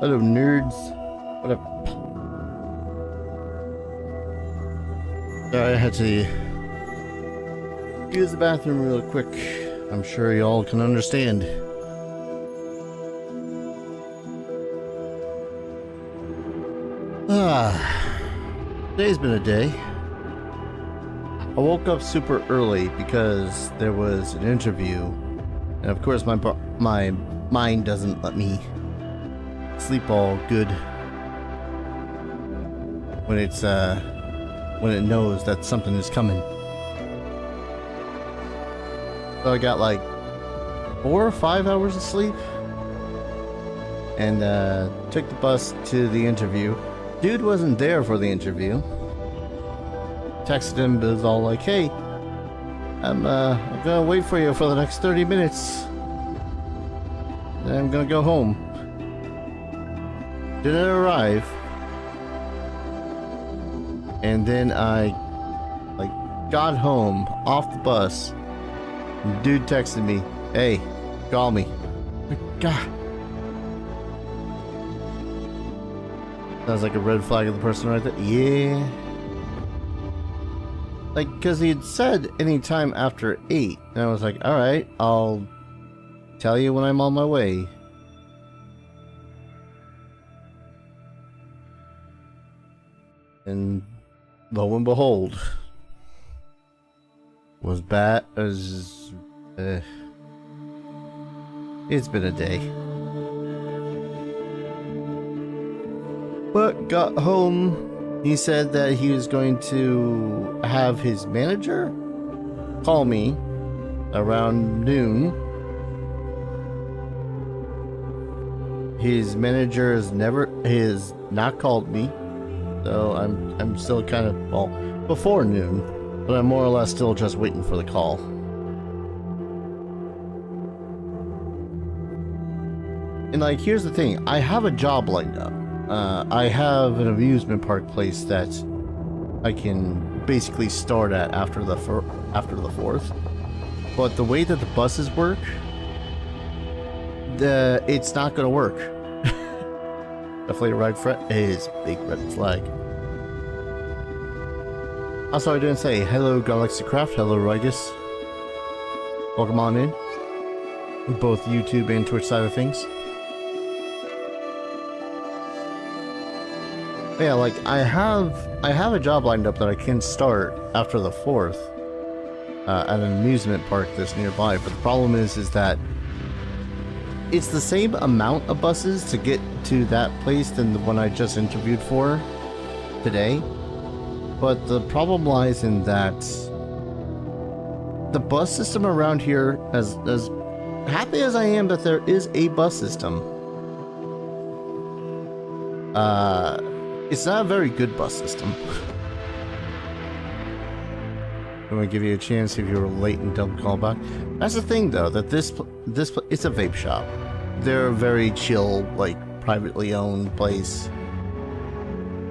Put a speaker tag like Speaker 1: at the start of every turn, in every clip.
Speaker 1: Hello, nerds. What up? Sorry, I had to use the bathroom real quick. I'm sure y'all can understand. Today's been a day. I woke up super early because there was an interview, and of course my mind doesn't let me sleep all good when when it knows that something is coming. So I got like 4 or 5 hours of sleep and took the bus to the interview. Dude wasn't there for the interview. Texted him, but it was all like, "Hey, I'm gonna wait for you for the next 30 minutes. Then I'm gonna go home." Didn't arrive. And then I got home off the bus. And dude texted me, "Hey, call me." God. Sounds like a red flag of the person right there. Yeah. Because he had said anytime after 8. And I was like, alright, I'll tell you when I'm on my way. And lo and behold, was bad as it's been a day. But got home. He said that he was going to have his manager call me around noon. His manager has not called me, so I'm still kind of, well, before noon, but I'm more or less still just waiting for the call. And here's the thing, I have a job lined up. I have an amusement park place that I can basically start at after the 4th. But the way that the buses work, it's not going to work. Definitely a red flag is big red flag. Also, I didn't say hello, Galaxy Craft. Hello, Rigus. Welcome on in. Both YouTube and Twitch side of things. Yeah, I have a job lined up that I can start after the 4th at an amusement park that's nearby. But the problem is that it's the same amount of buses to get to that place than the one I just interviewed for today. But the problem lies in that the bus system around here, as happy as I am that there is a bus system, it's not a very good bus system. I'm gonna give you a chance if you were late and don't call back. That's the thing, though, that this it's a vape shop. They're a very chill, privately owned place.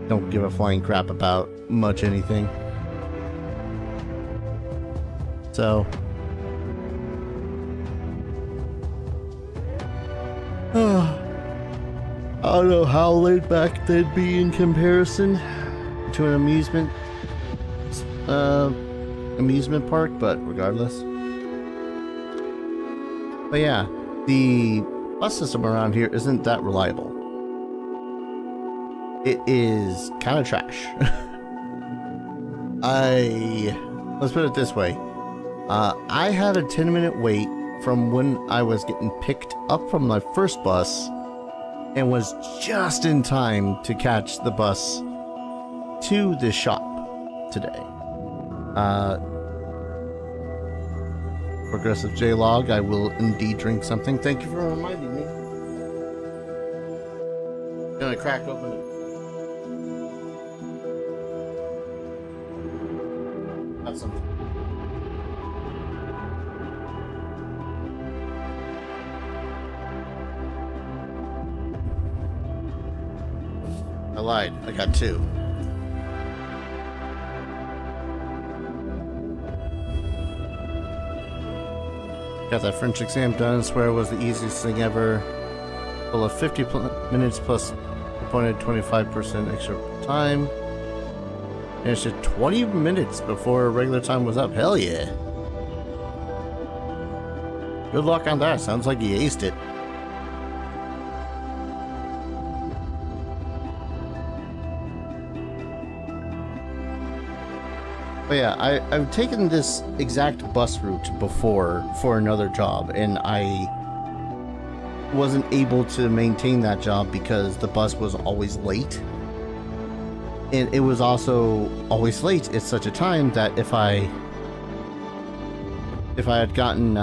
Speaker 1: Don't give a flying crap about much anything. So, I don't know how laid back they'd be in comparison to an amusement park, but regardless. But yeah, the bus system around here isn't that reliable. It is kind of trash. Let's put it this way. I had a 10-minute wait from when I was getting picked up from my first bus and was just in time to catch the bus to the shop today. Progressive J-Log, I will indeed drink something. Thank you for reminding me. Gonna crack open it. Have something. I lied. I got 2. Got that French exam done. Swear it was the easiest thing ever. Well, of 50 minutes plus appointed 25% extra time. And it's just 20 minutes before regular time was up. Hell yeah. Good luck on that. Sounds like you aced it. But yeah, I've taken this exact bus route before for another job, and I wasn't able to maintain that job because the bus was always late. And it was also always late at such a time that if I had gotten,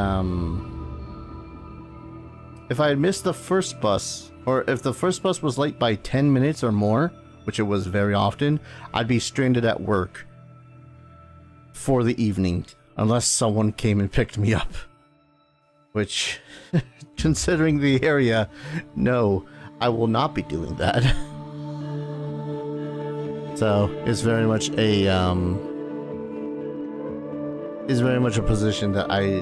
Speaker 1: if I had missed the first bus, or if the first bus was late by 10 minutes or more, which it was very often, I'd be stranded at work for the evening, unless someone came and picked me up. Which, considering the area, no, I will not be doing that. So, it's very much a, position that I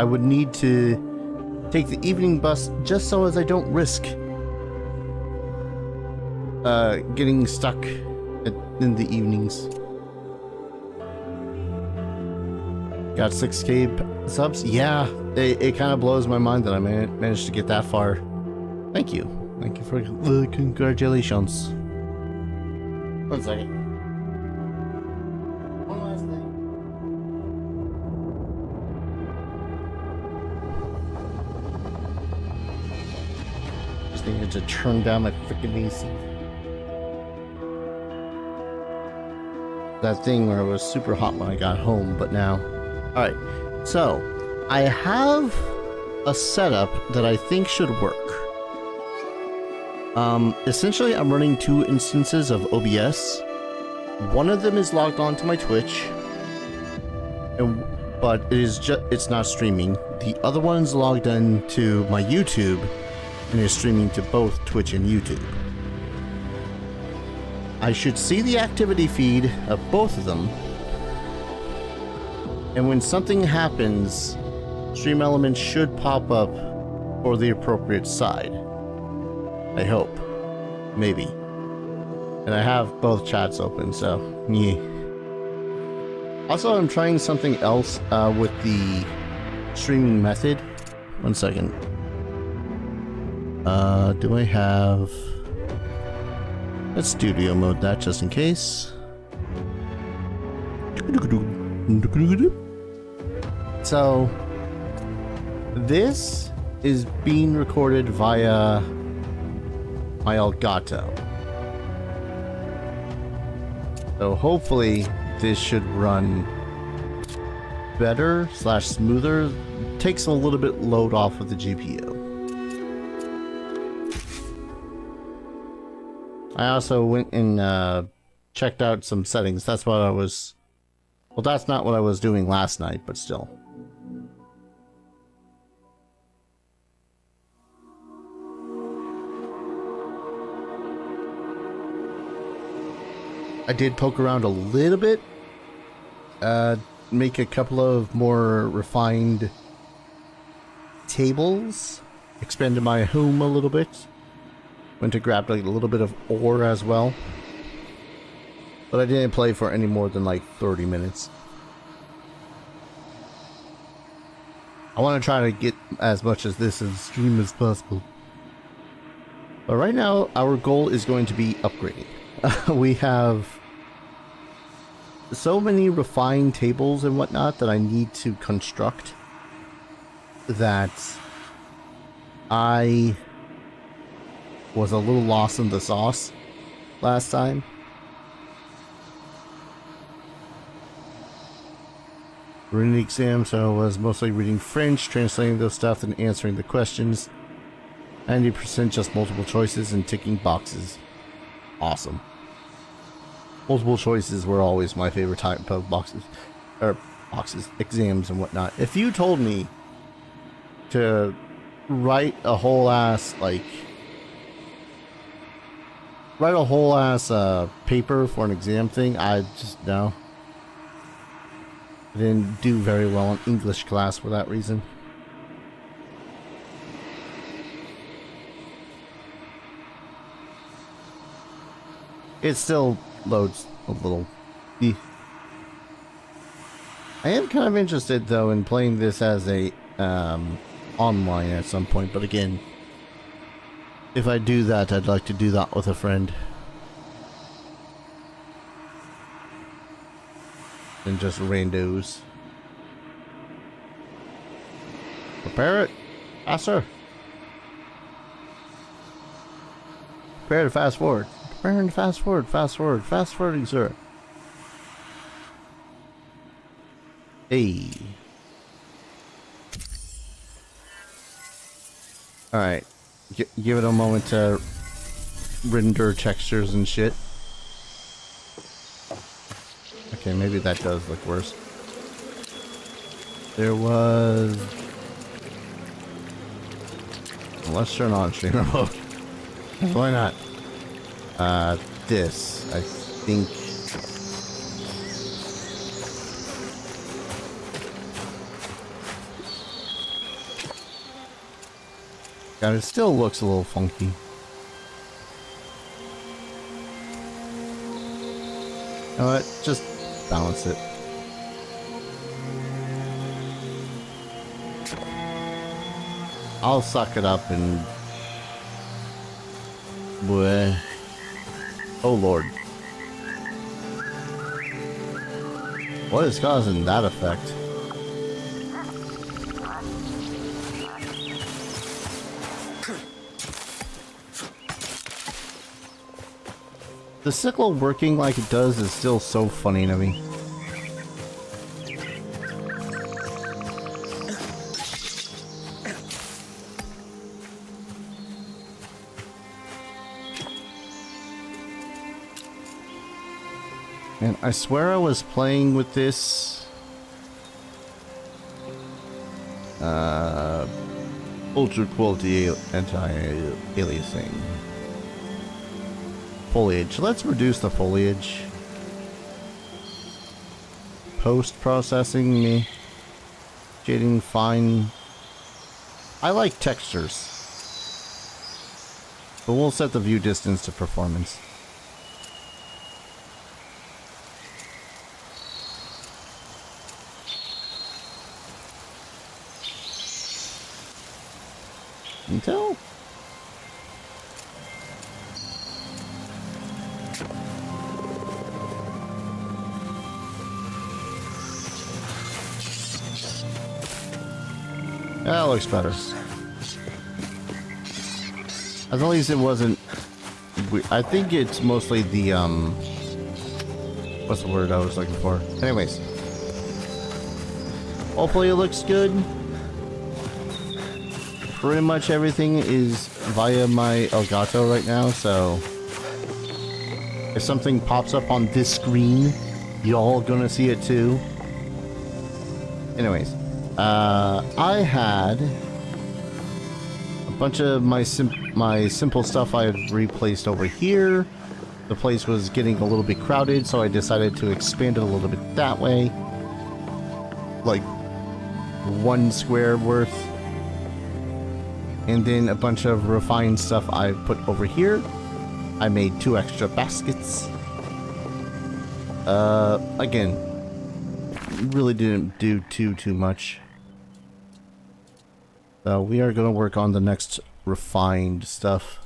Speaker 1: would need to take the evening bus just so as I don't risk getting stuck in the evenings. Got 6K subs? Yeah, it kind of blows my mind that I managed to get that far. Thank you. Thank you for the congratulations. One second. One last thing. Just needed to turn down my freaking AC. That thing where it was super hot when I got home, but now... Alright, so I have a setup that I think should work. Essentially I'm running two instances of OBS. One of them is logged on to my Twitch, but it's not streaming. The other one's logged in to my YouTube and is streaming to both Twitch and YouTube. I should see the activity feed of both of them. And when something happens, Stream Elements should pop up for the appropriate side. I hope. Maybe. And I have both chats open, so yeah. Also, I'm trying something else with the streaming method. One second. Do I have... Let's studio mode that just in case. So, this is being recorded via my Elgato. So hopefully this should run better / smoother. Takes a little bit load off of the GPU. I also went and checked out some settings. That's what I was... Well, that's not what I was doing last night, but still. I did poke around a little bit. Make a couple of more refined tables. Expanded my home a little bit. Went to grab like a little bit of ore as well. But I didn't play for any more than like 30 minutes. I want to try to get as much as this in stream as possible. But right now, our goal is going to be upgrading. We have so many refined tables and whatnot that I need to construct that I was a little lost in the sauce last time. Reading the exam, so I was mostly reading French, translating those stuff, and answering the questions. 90% just multiple choices and ticking boxes. Awesome. Multiple choices were always my favorite type of exams and whatnot. If you told me to write a whole ass, paper for an exam thing, I just, no. I didn't do very well in English class for that reason. It still loads a little. I am kind of interested though in playing this as a online at some point, but again, if I do that, I'd like to do that with a friend. And just randos. Prepare it. Faster. Prepare to fast forward. Preparing to fast forward. Fast forward. Fast forwarding, sir. Hey. Alright. Give it a moment to render textures and shit. Okay, maybe that does look worse. There was... Let's turn on streamer mode. Why not? This, I think... God, it still looks a little funky. You know what? Just balance it. I'll suck it up and... Bleh. Oh lord. What is causing that effect? The sickle working like it does is still so funny to me. And I swear I was playing with this ultra quality anti-aliasing. Foliage. Let's reduce the foliage. Post-processing me. Shading fine. I like textures. But we'll set the view distance to performance. Until that looks better. At least it wasn't. I think it's mostly the what's the word I was looking for? Anyways, hopefully it looks good. Pretty much everything is via my Elgato right now, so if something pops up on this screen, y'all gonna see it too. Anyways, I had a bunch of my simple stuff I had replaced over here. The place was getting a little bit crowded, so I decided to expand it a little bit that way. Like 1 square worth. And then a bunch of refined stuff I put over here. I made 2 extra baskets. Again, really didn't do too much. So we are gonna work on the next refined stuff.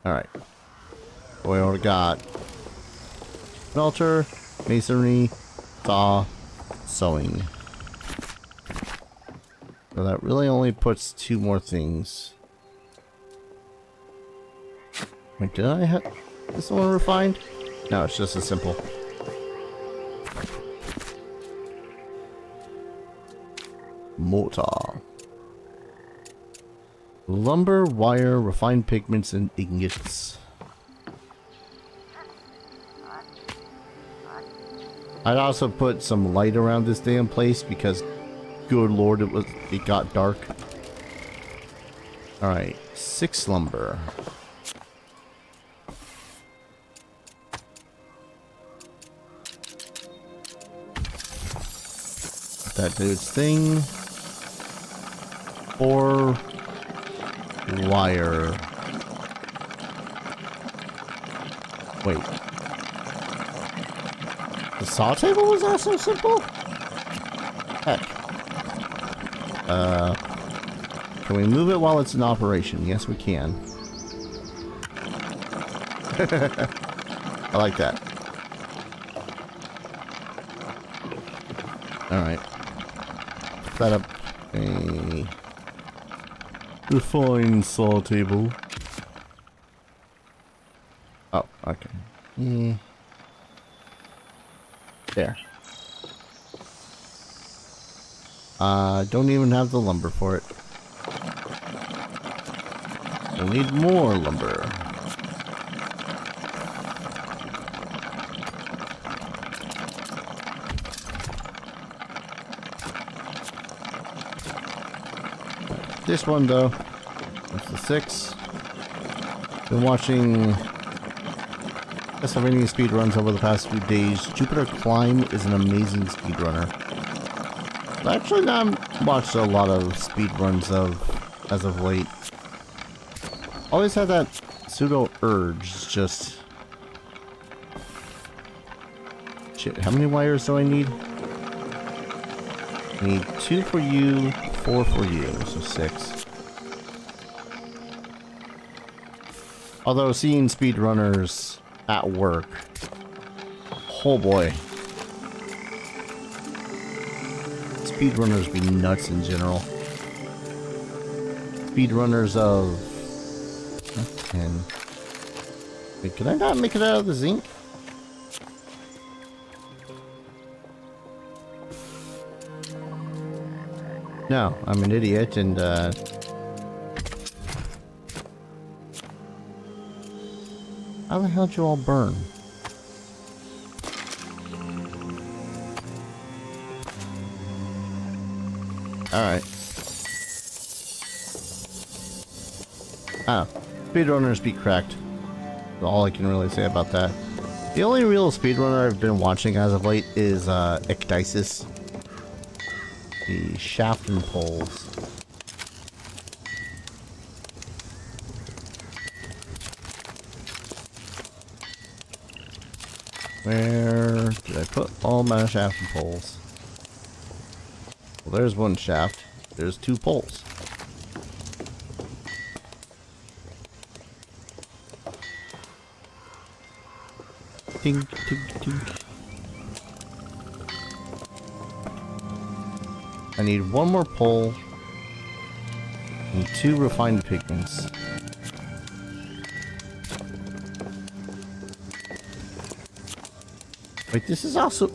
Speaker 1: Alright. We already got smelter, masonry, saw, sewing. So that really only puts 2 more things. Wait, did I have this one refined? No, it's just a simple. Mortar. Lumber, wire, refined pigments, and ingots. I'd also put some light around this damn place because good lord, it got dark. Alright, 6 lumber. That dude's thing. 4 wire. Wait. The saw table was that so simple? Heck. Can we move it while it's in operation? Yes, we can. I like that. Alright. Set up a refined saw table. Oh, okay. There. Don't even have the lumber for it. We'll need more lumber. This one though, that's the 6. Been watching Castlevania speedruns over the past few days. Jupiter Climb is an amazing speedrunner. I actually not watched a lot of speedruns as of late. Always had that pseudo urge, just shit. How many wires do I need? I need 2 for you, 4 for you, so 6. Although seeing speedrunners at work, oh boy. Speedrunners be nuts in general. Speedrunners of 10. Wait, can I not make it out of the zinc? No, I'm an idiot and how the hell did you all burn? Alright. Oh. Speedrunners be cracked. That's all I can really say about that. The only real speedrunner I've been watching as of late is Ecdysis. The shaft and poles. Where did I put all my shaft and poles? Well, there's one shaft. There's 2 poles. Tink, tink, tink. I need 1 more pole and 2 refined pigments. Wait, this is also...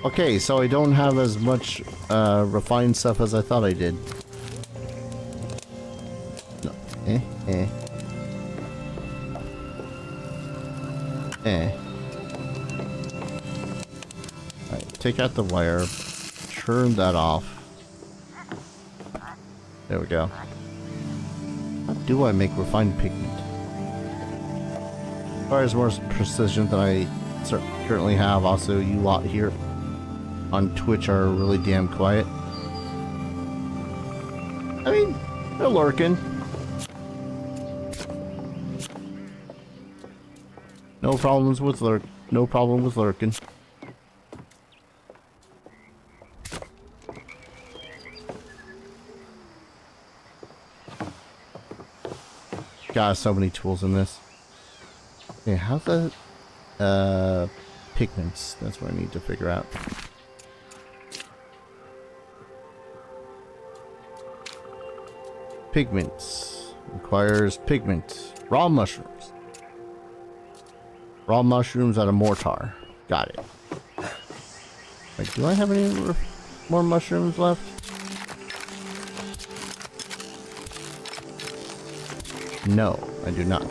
Speaker 1: Okay, so I don't have as much refined stuff as I thought I did. No. Alright, take out the wire. Turn that off. There we go. How do I make refined pigment? Requires more precision than I currently have. Also, you lot here on Twitch are really damn quiet. I mean, they're lurking. No problems with no problem with lurking. God, so many tools in this. Okay, how's the pigments? That's what I need to figure out. Pigments requires pigment. Raw mushrooms. Raw mushrooms out of mortar. Got it. Wait, do I have any more mushrooms left? No, I do not.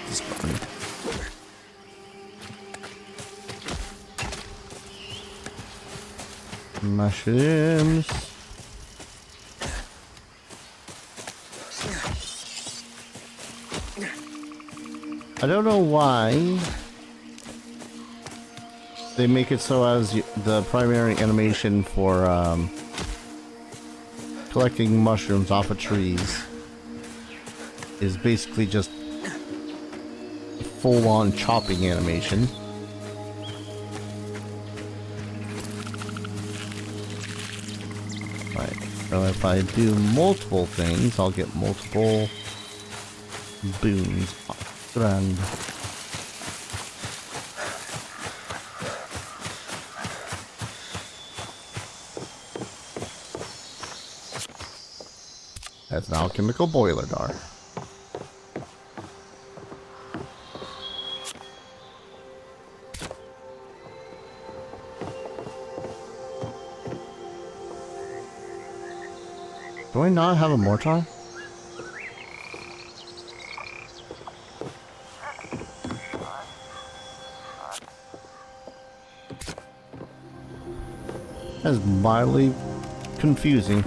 Speaker 1: This button. Mushrooms. I don't know why they make it so as the primary animation for collecting mushrooms off of trees is basically just full-on chopping animation. Right, so if I do multiple things, I'll get multiple boons. Grand. That's an alchemical boiler door. Do I not have a mortar? That's mildly confusing.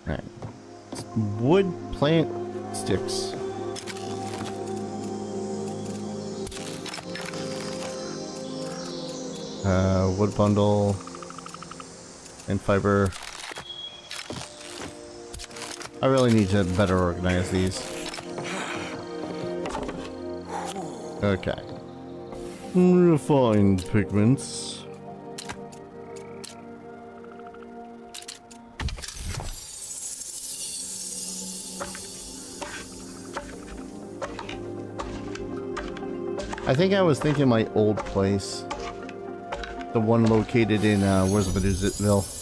Speaker 1: Right. Wood plant sticks. Wood bundle and fiber. I really need to better organize these. Okay. Refined pigments. I think I was thinking my old place. The one located in, where's Medusatville?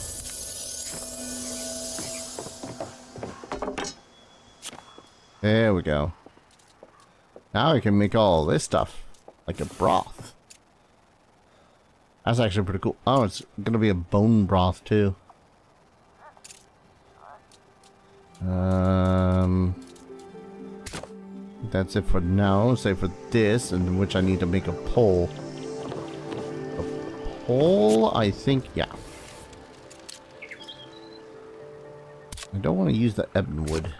Speaker 1: There we go. Now I can make all this stuff. Like a broth. That's actually pretty cool. Oh, it's gonna be a bone broth too. That's it for now. Save for this, and which I need to make a pole. A pole? I think, yeah. I don't want to use the ebon wood.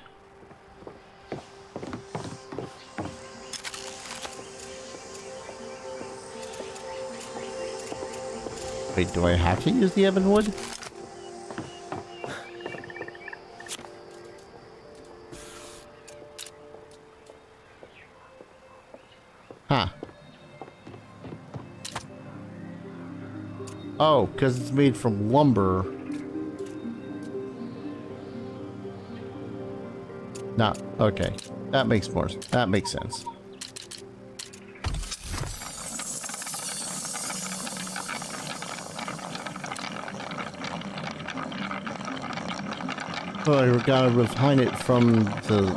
Speaker 1: Wait, do I have to use the ebon wood? Huh. Oh, because it's made from lumber. Nah, okay. That makes sense. Oh, I gotta refine it from the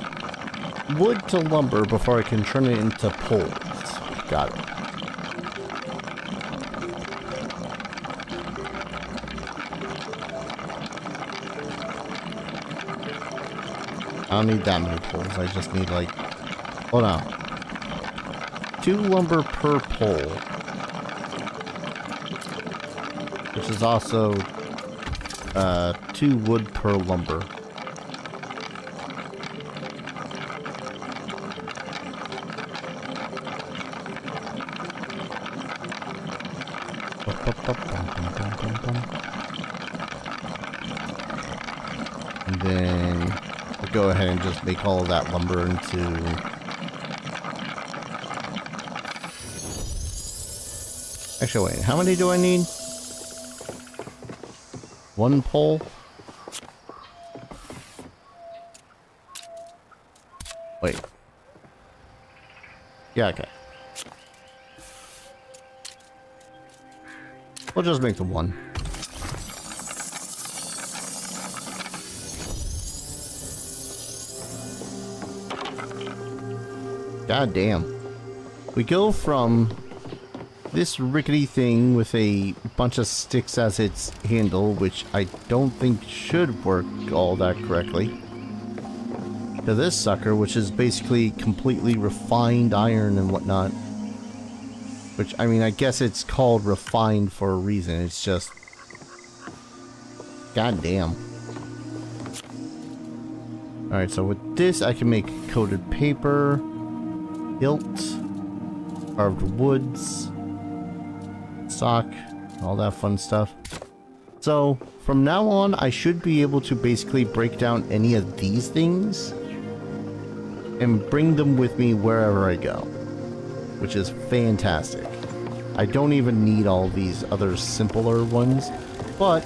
Speaker 1: wood to lumber before I can turn it into poles. Got it. I don't need that many poles. I just need like, hold on, 2 lumber per pole, which is also 2 wood per lumber. And then we'll go ahead and just make all of that lumber into actually, wait, how many do I need? 1 pole? Wait. Yeah, okay. We'll just make the 1. God damn. We go from this rickety thing with a bunch of sticks as its handle, which I don't think should work all that correctly, to this sucker, which is basically completely refined iron and whatnot. Which, I mean, I guess it's called refined for a reason. It's just... goddamn. Alright, so with this, I can make coated paper, hilt, carved woods, sock, all that fun stuff. So, from now on, I should be able to basically break down any of these things and bring them with me wherever I go, which is fantastic. I don't even need all these other simpler ones, but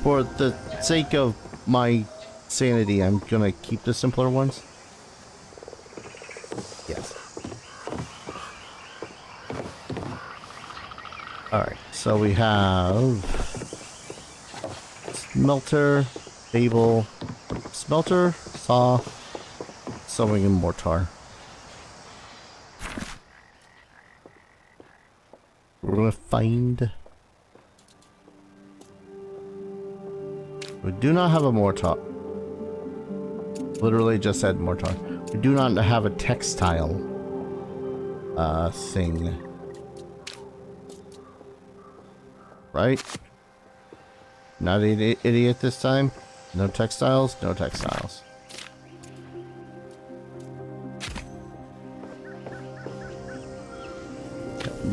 Speaker 1: for the sake of my sanity, I'm gonna keep the simpler ones. Yes. Alright, so we have smelter, table, smelter, saw, sewing and mortar. Refined. We do not have a mortar. Literally just said mortar. We do not have a textile thing. Right? Not an idiot this time. No textiles, no textiles.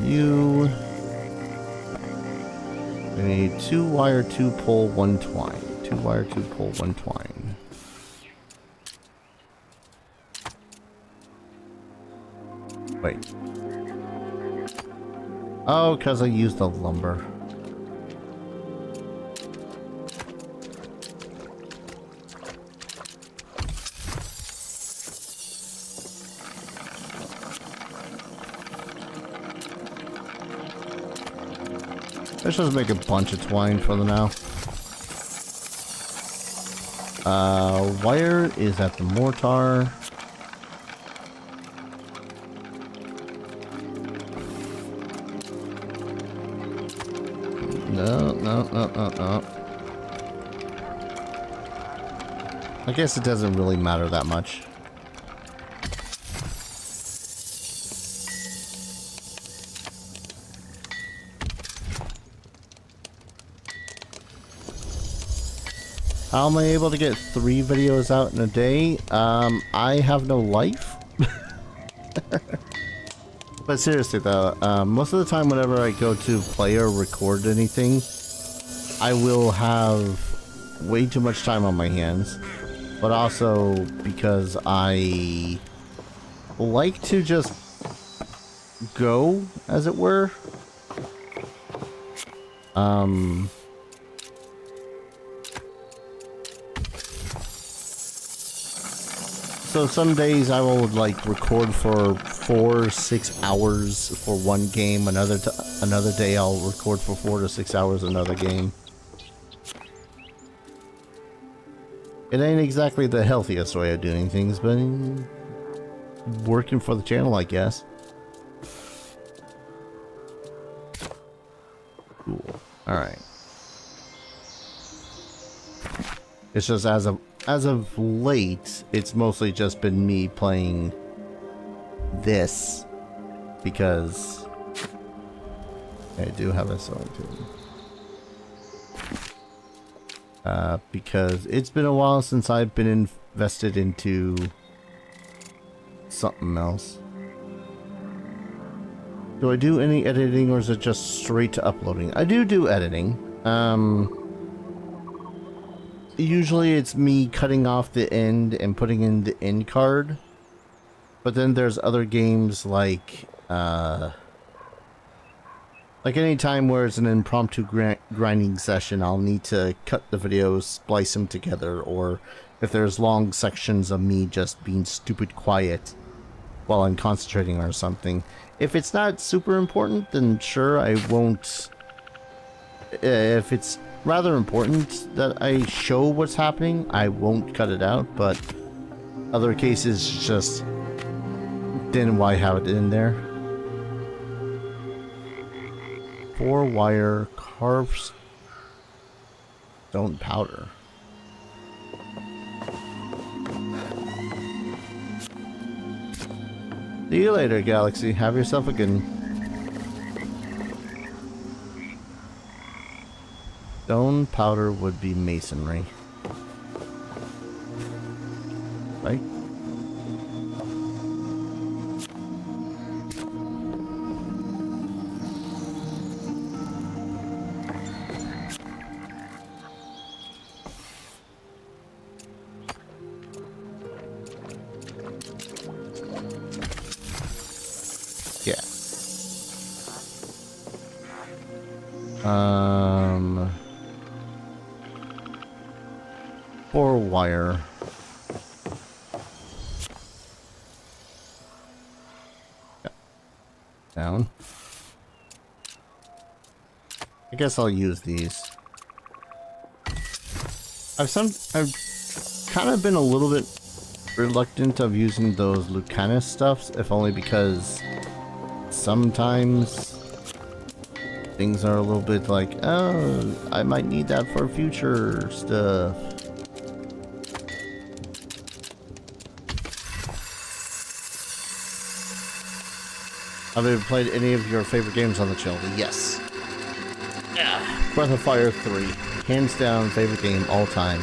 Speaker 1: You. We need 2 wire, 2 pole, 1 twine. 2 wire, 2 pole, 1 twine. Wait. Oh, because I used the lumber. Let's just make a bunch of twine for the now. Wire is at the mortar. No. I guess it doesn't really matter that much. How am I able to get 3 videos out in a day? I have no life. But seriously though, most of the time whenever I go to play or record anything, I will have way too much time on my hands. But also because I like to just go, as it were. So some days I will like record for 4 or 6 hours for one game. Another day I'll record for 4 to 6 hours another game. It ain't exactly the healthiest way of doing things, but working for the channel, I guess. Cool. All right. It's just as of late, it's mostly just been me playing this because I do have a sewing too. Because it's been a while since I've been invested into something else. Do I do any editing or is it just straight to uploading? I do editing. Usually it's me cutting off the end and putting in the end card. But then there's other games like any time where it's an impromptu grinding session, I'll need to cut the videos, splice them together, or if there's long sections of me just being stupid quiet while I'm concentrating on something. If it's not super important, then sure, I won't. If it's rather important that I show what's happening, I won't cut it out, but other cases, just then why have it in there? 4-wire carved stone powder. See you later, Galaxy. Have yourself a good one. Stone powder would be masonry. Right? Yeah. 4-wire. Yeah. Down. I guess I'll use these. I've kind of been a little bit reluctant of using those Lucanus stuffs, if only because sometimes things are a little bit like, oh, I might need that for future stuff. Have you played any of your favorite games on the channel? Yes. Yeah. Breath of Fire 3. Hands down, favorite game all time.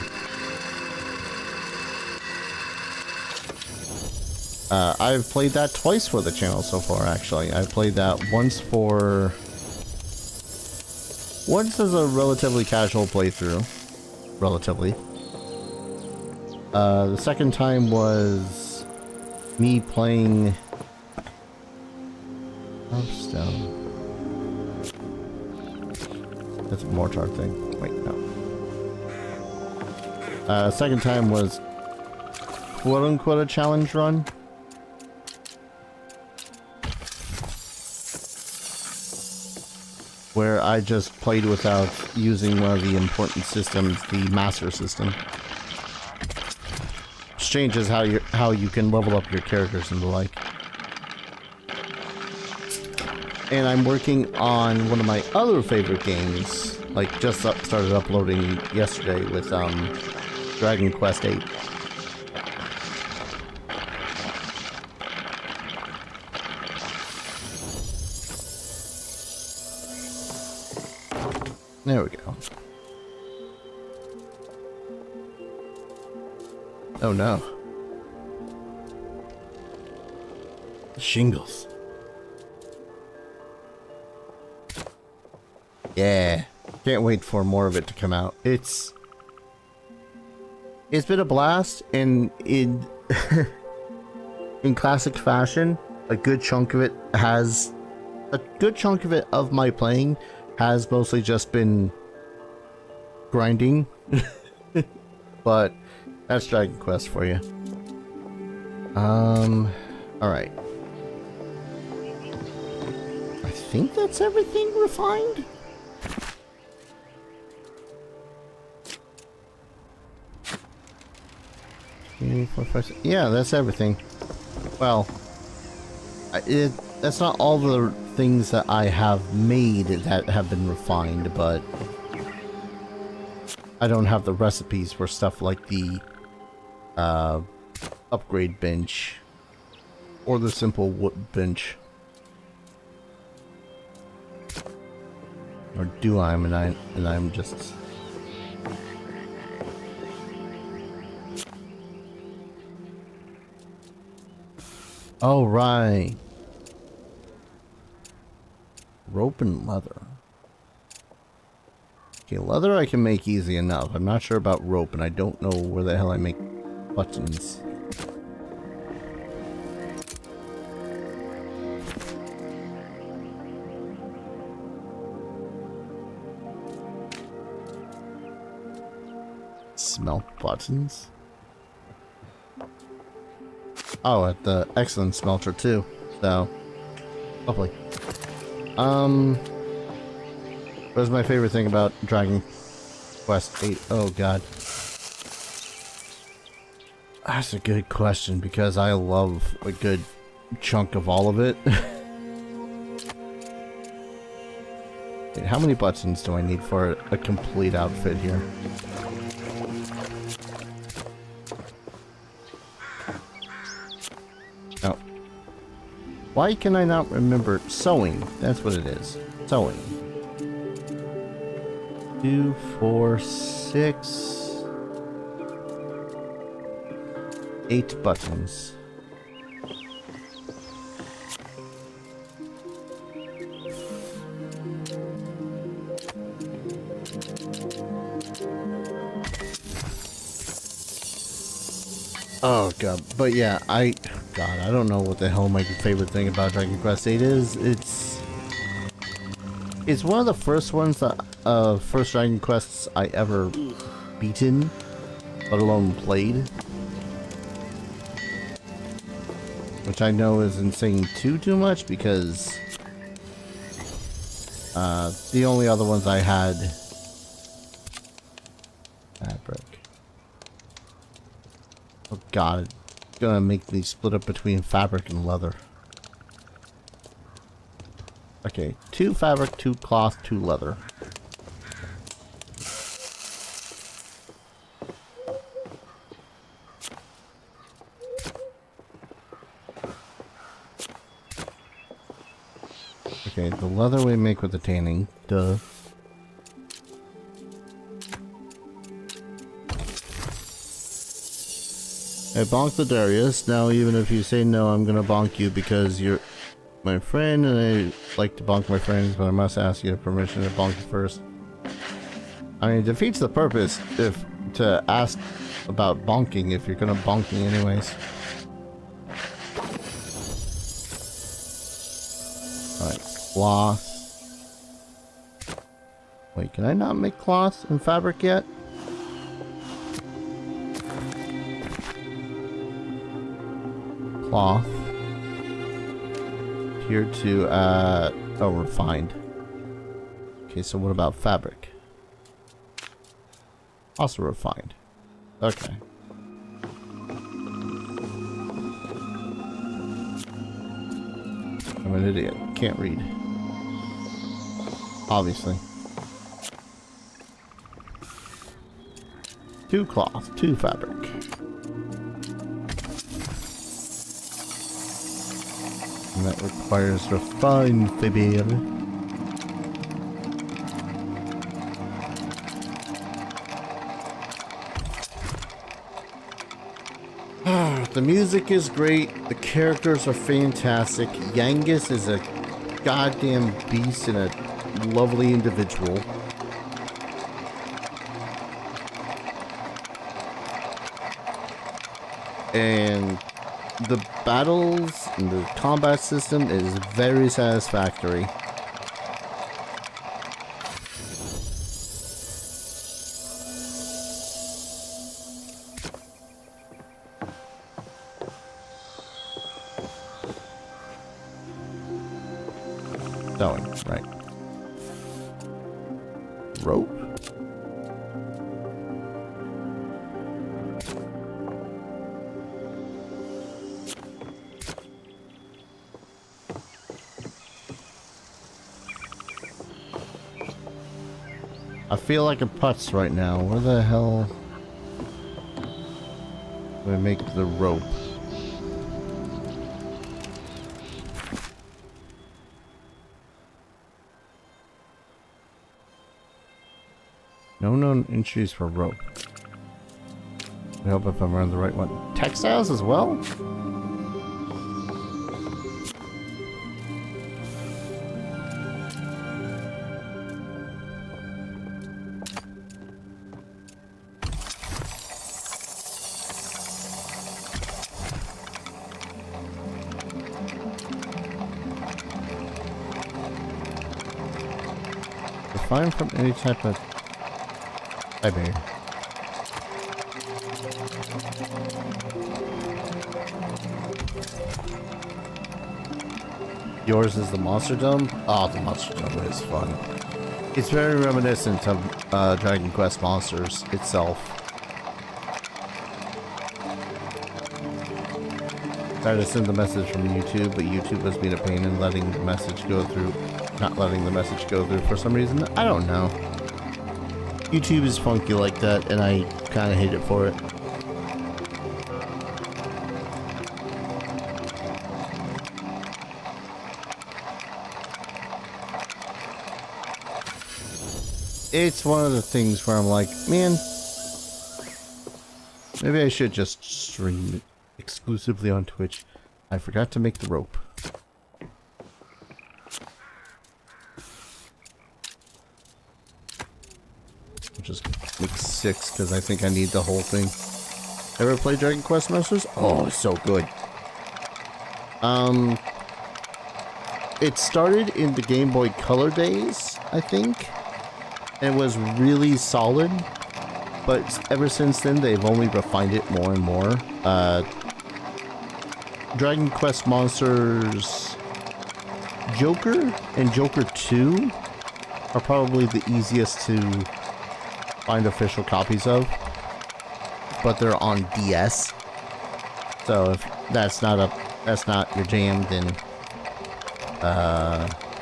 Speaker 1: I've played that twice for the channel so far, actually. I've played that once as a relatively casual playthrough. Relatively. The second time was me playing Stone. That's a mortar thing. Wait, no. Second time was quote-unquote a challenge run. Where I just played without using one of the important systems, the master system. Which changes how you can level up your characters and the like. And I'm working on one of my other favorite games, like just started uploading yesterday with Dragon Quest VIII. There we go. Oh no. Shingles. Yeah. Can't wait for more of it to come out. It's been a blast, and in classic fashion, a good chunk of it of my playing has mostly just been grinding. But that's Dragon Quest for you. Alright. I think that's everything refined. Yeah, that's everything. Well, that's not all the things that I have made that have been refined, but I don't have the recipes for stuff like the upgrade bench or the simple wood bench. Or do I? And I'm just... Oh, right. Rope and leather. Okay, leather I can make easy enough. I'm not sure about rope, and I don't know where the hell I make buttons. Smelt buttons? Oh, at the excellent smelter too. So, lovely. What is my favorite thing about Dragon Quest VIII? Oh god. That's a good question, because I love a good chunk of all of it. Wait, how many buttons do I need for a complete outfit here? Oh. Why can I not remember? Sewing. That's what it is. Sewing. 2, 4, 6, 8 buttons. Oh god, but yeah, I don't know what the hell my favorite thing about Dragon Quest VIII is. It's one of the first ones that, first Dragon Quests I ever beaten, let alone played. Which I know isn't saying too much because, the only other ones I had, fabric. Oh god, it's gonna make me split up between fabric and leather. Okay, 2 fabric, 2 cloth, 2 leather. Okay, the leather we make with the tanning, duh. I bonked the Darius. Now even if you say no, I'm gonna bonk you because you're my friend and I like to bonk my friends, but I must ask you permission to bonk you first. I mean, it defeats the purpose if to ask about bonking if you're gonna bonk me anyways. Alright, cloth. Wait, can I not make cloth and fabric yet? Cloth. Tier 2, oh, refined. Okay, so what about fabric? Also refined. Okay. I'm an idiot. Can't read. Obviously. 2 cloth, 2 fabric. And that requires refined fabric. The music is great. The characters are fantastic. Yangus is a goddamn beast and a lovely individual. And the battles and the combat system is very satisfactory. Sewing, right. Rope? I feel like a putz right now. Where the hell do I make the rope? No known entries for rope. I hope if I'm on the right one. Textiles as well? Refine from any type of fiber. Yours is the Monster Dome? Oh, the Monster Dome is fun. It's very reminiscent of Dragon Quest Monsters itself. Tried to send the message from YouTube, but YouTube was being a pain in letting the message go through not letting the message go through for some reason. I don't know. YouTube is funky like that, and I kind of hate it for it. It's one of the things where I'm like, man, maybe I should just stream exclusively on Twitch. I forgot to make the rope. I'll just make 6 because I think I need the whole thing. Ever play Dragon Quest Masters? Oh, so good. It started in the Game Boy Color days, I think. And it was really solid. But ever since then, they've only refined it more and more. Dragon Quest Monsters Joker and Joker 2 are probably the easiest to find official copies of. But they're on DS. So if that's not your jam, then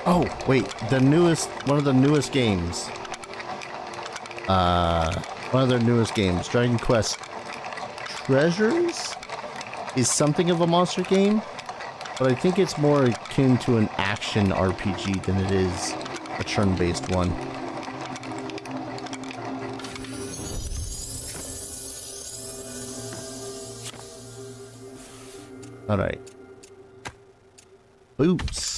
Speaker 1: oh wait, one of the newest games. One of their newest games, Dragon Quest Treasures, is something of a monster game, but I think it's more akin to an action RPG than it is a turn-based one. Alright. Boots.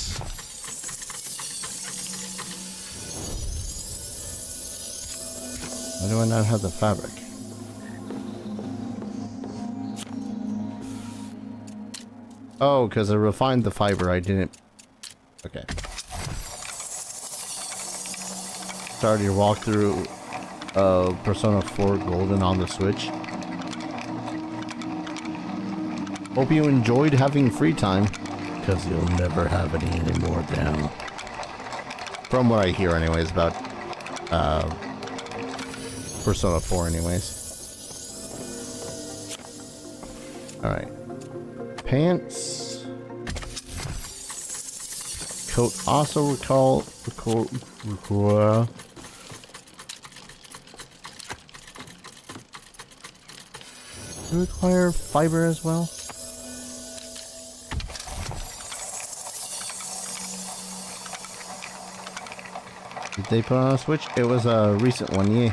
Speaker 1: Why do I not have the fabric? Oh, because I refined the fiber. I didn't... Okay. Started your walkthrough of Persona 4 Golden on the Switch. Hope you enjoyed having free time, because you'll never have any anymore now. From what I hear anyways about Persona 4 anyways. Alright. Pants. Coat also do require fiber as well? Did they put on a Switch? It was a recent one, yeah.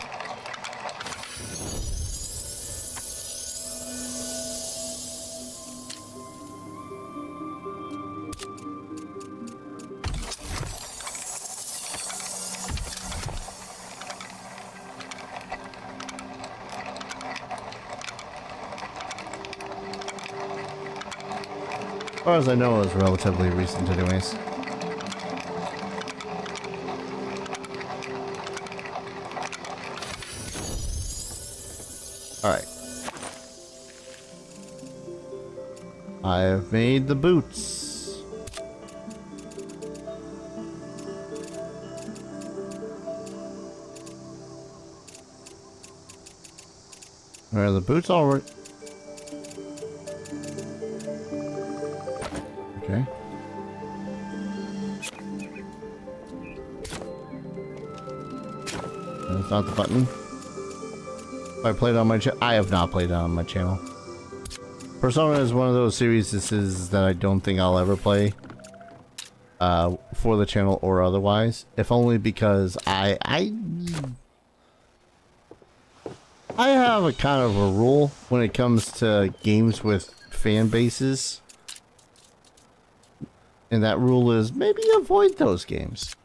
Speaker 1: As far as I know, it was relatively recent anyways. Alright. I've made the boots. Are the boots already? Okay. That's not the button. I played on my channel. I have not played on my channel. Persona is one of those series that I don't think I'll ever play for the channel or otherwise. If only because I have a kind of a rule when it comes to games with fan bases. And that rule is maybe avoid those games.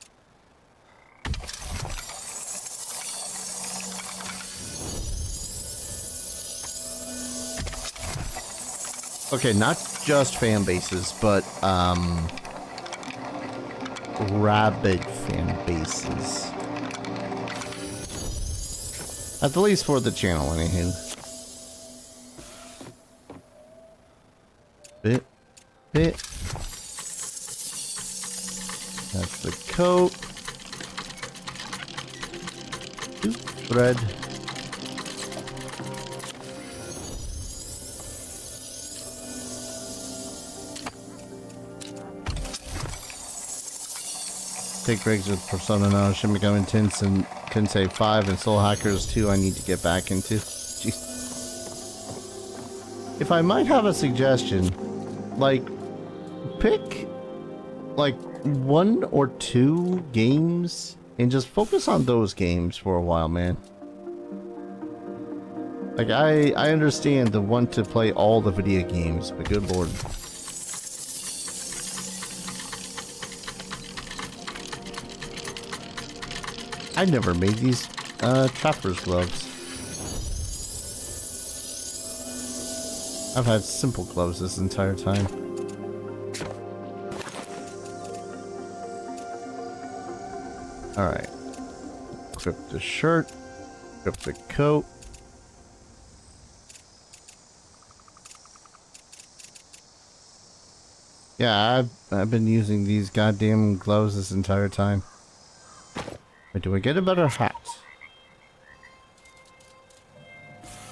Speaker 1: Okay, not just fan bases, but rabid fan bases. At the least for the channel, anywho. Bit. That's the coat. Thread. take breaks with Persona now. Shin Megami Tensei and Tensei 5 and Soul Hackers 2 I need to get back into. Jeez. If I might have a suggestion, like, pick, like, 1 or 2 games and just focus on those games for a while, man. Like, I understand the want to play all the video games, but good lord. I never made these trapper's gloves. I've had simple gloves this entire time. Alright. Equip the shirt. Equip the coat. Yeah, I've been using these goddamn gloves this entire time. Wait, do I get a better hat?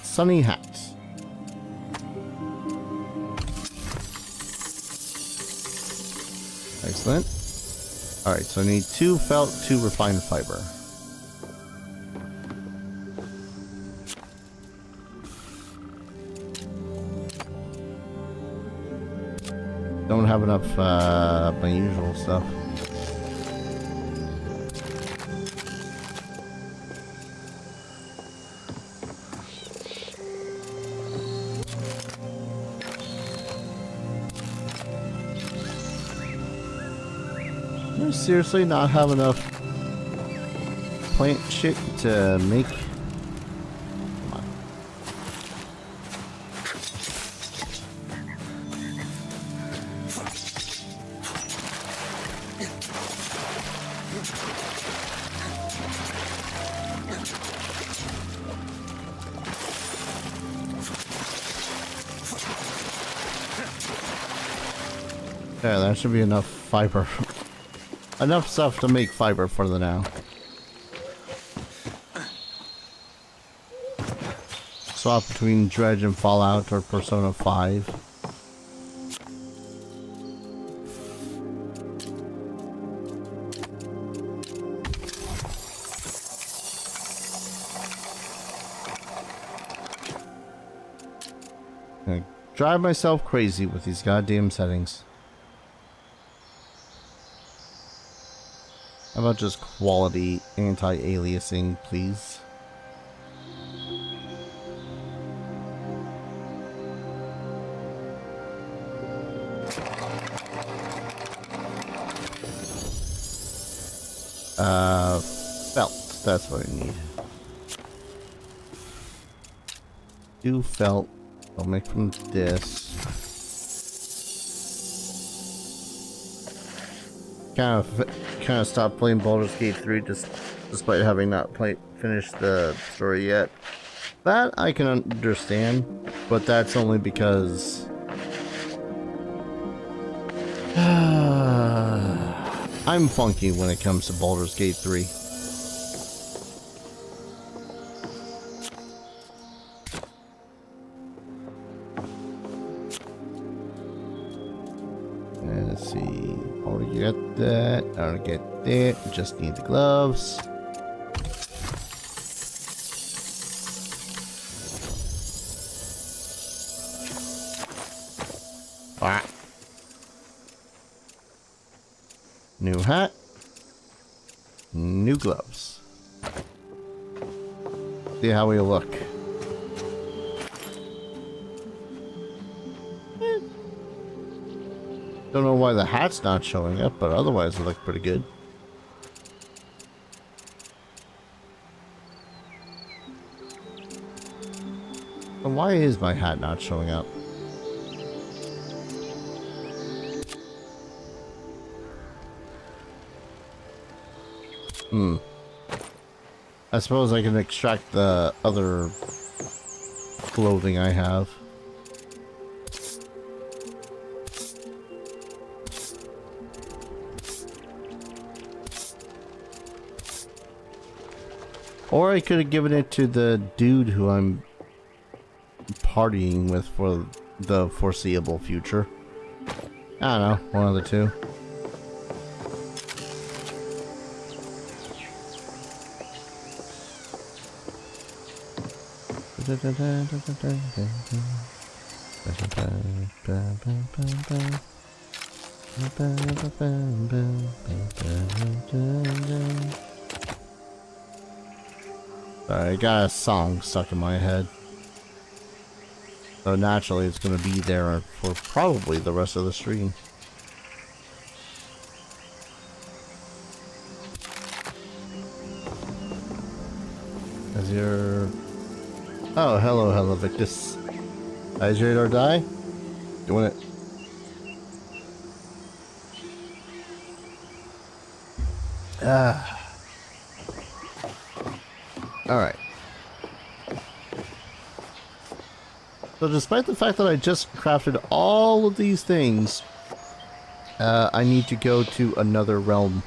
Speaker 1: Sunny hat. Excellent. Alright, so I need 2 felt, 2 refined fiber. Don't have enough, my usual stuff. Do I seriously not have enough plant shit to make? Come on. Yeah, that should be enough fiber. Enough stuff to make fiber for the now. Swap between Dredge and Fallout or Persona 5. I drive myself crazy with these goddamn settings. How about just quality anti-aliasing, please? Felt. That's what I need. 2 felt. I'll make from this. Kind of stopped playing Baldur's Gate 3 despite having not finished the story yet. That I can understand, but that's only because I'm funky when it comes to Baldur's Gate 3. Let's see. Already got that. I don't get that. Just need the gloves. Ah. New hat. New gloves. See how we look. Don't know why the hat's not showing up, but otherwise it looked pretty good. And why is my hat not showing up? I suppose I can extract the other clothing I have. Or I could have given it to the dude who I'm partying with for the foreseeable future. I don't know, one of the two. I got a song stuck in my head. So naturally it's gonna be there for probably the rest of the stream. As your... Oh, hello, Victus. Hydrate or die? Doing it. Alright. So despite the fact that I just crafted all of these things, I need to go to another realm.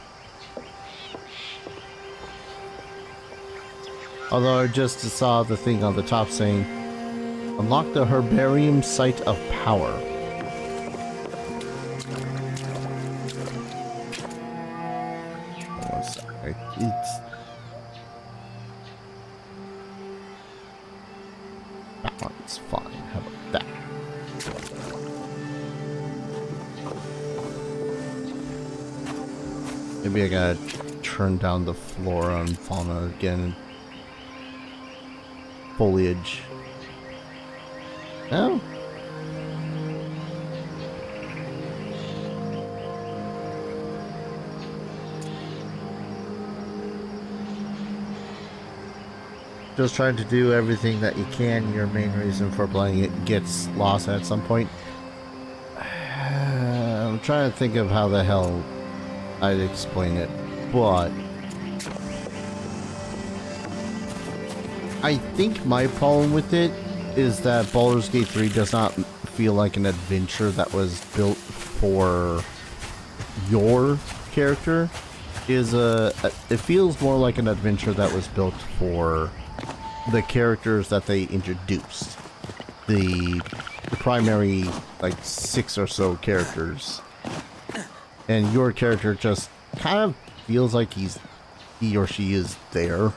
Speaker 1: Although I just saw the thing on the top saying, unlock the herbarium site of power. One sec. That one's fine. How about that? Maybe I gotta turn down the flora and fauna again. Foliage. No? Just trying to do everything that you can. Your main reason for playing it gets lost at some point. I'm trying to think of how the hell I'd explain it, but I think my problem with it is that Baldur's Gate 3 does not feel like an adventure that was built for your character. It feels more like an adventure that was built for the characters that they introduced. The primary, like, 6 or so characters. And your character just kind of feels like he or she is there.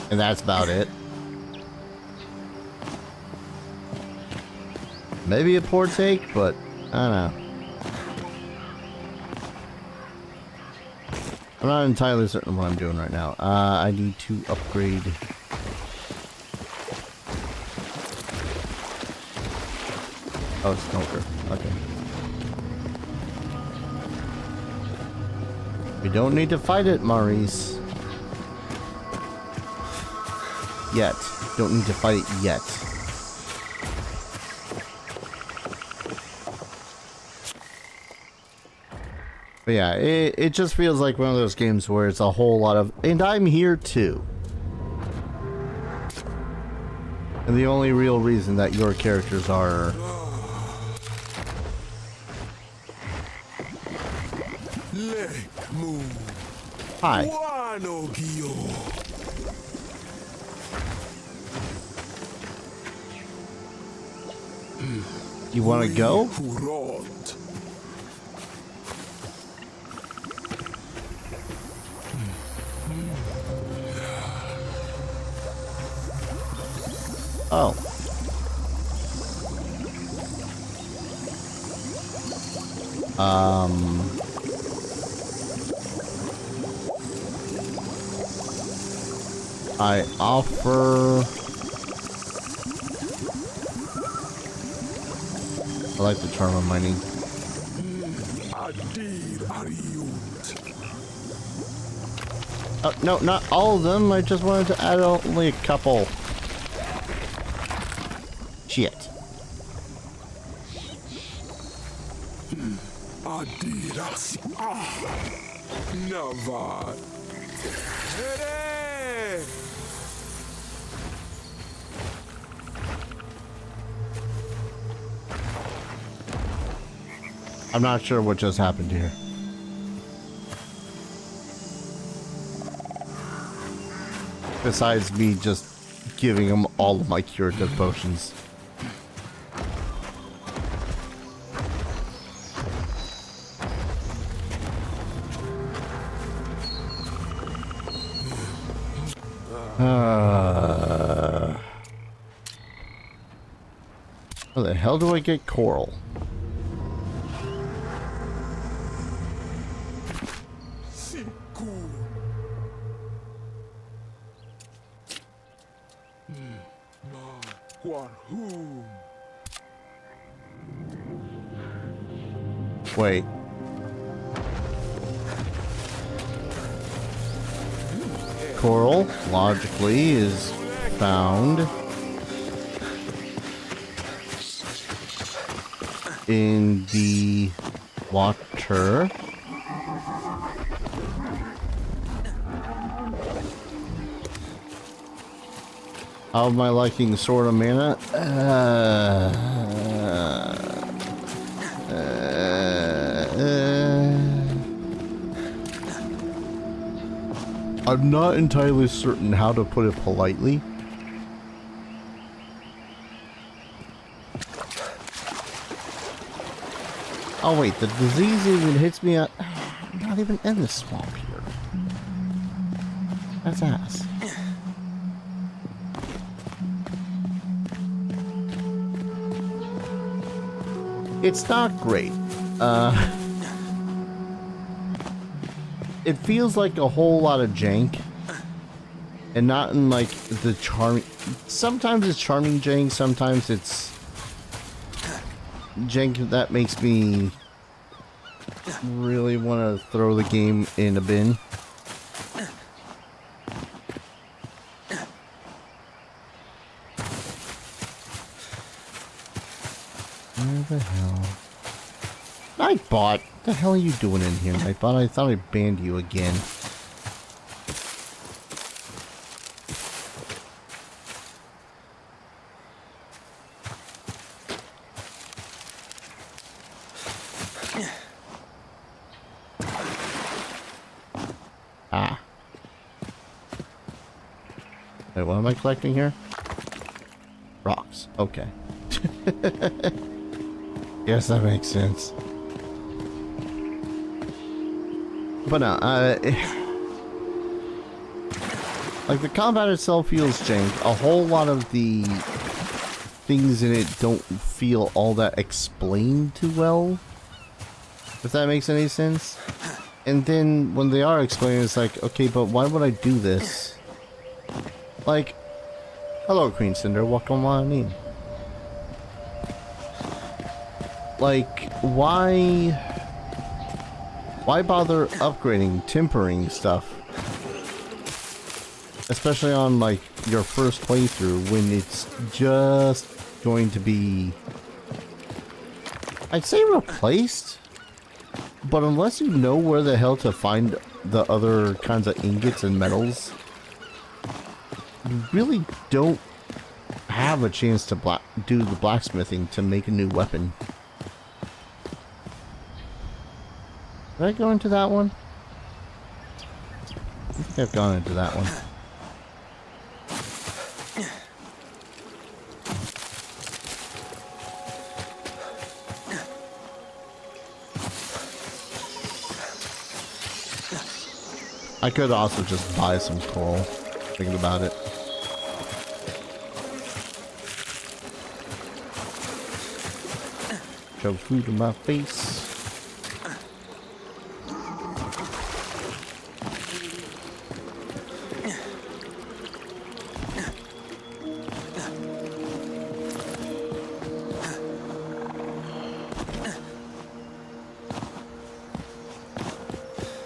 Speaker 1: And that's about it. Maybe a poor take, but I don't know. I'm not entirely certain what I'm doing right now. I need to upgrade. Oh, Smoker. Okay. We don't need to fight it, Maurice. Yet. Don't need to fight it yet. But yeah, it just feels like one of those games where it's a whole lot of, and I'm here too. And the only real reason that your characters are... Hi. You want to go? Oh. I offer... I like the charm of mining. Oh, no, not all of them. I just wanted to add only a couple. Shit. I'm not sure what just happened here. Besides me just giving him all of my curative potions. How the hell do I get coral? Wait. Coral, logically, is found in the water. How am I liking the Sword of Mana? I'm not entirely certain how to put it politely. Oh wait, the disease even hits me at... I'm not even in the swamp here. That's ass. It's not great. It feels like a whole lot of jank. And not in like the charming... Sometimes it's charming jank, sometimes it's jank that makes me really want to throw the game in a bin. Where the hell? Nightbot! What the hell are you doing in here, Nightbot? I thought I banned you again. Ah. Wait, what am I collecting here? Rocks. Okay. Yes, that makes sense. But no, like the combat itself feels jank. A whole lot of the things in it don't feel all that explained too well. If that makes any sense. And then when they are explained, it's like, okay, but why would I do this? Like, hello, Queen Cinder, welcome on in. Like, why bother upgrading, tempering stuff? Especially on, like, your first playthrough when it's just going to be... I'd say replaced? But unless you know where the hell to find the other kinds of ingots and metals, you really don't have a chance to do the blacksmithing to make a new weapon. Did I go into that one? I think I've gone into that one. I could also just buy some coal, thinking about it. Shove food in my face.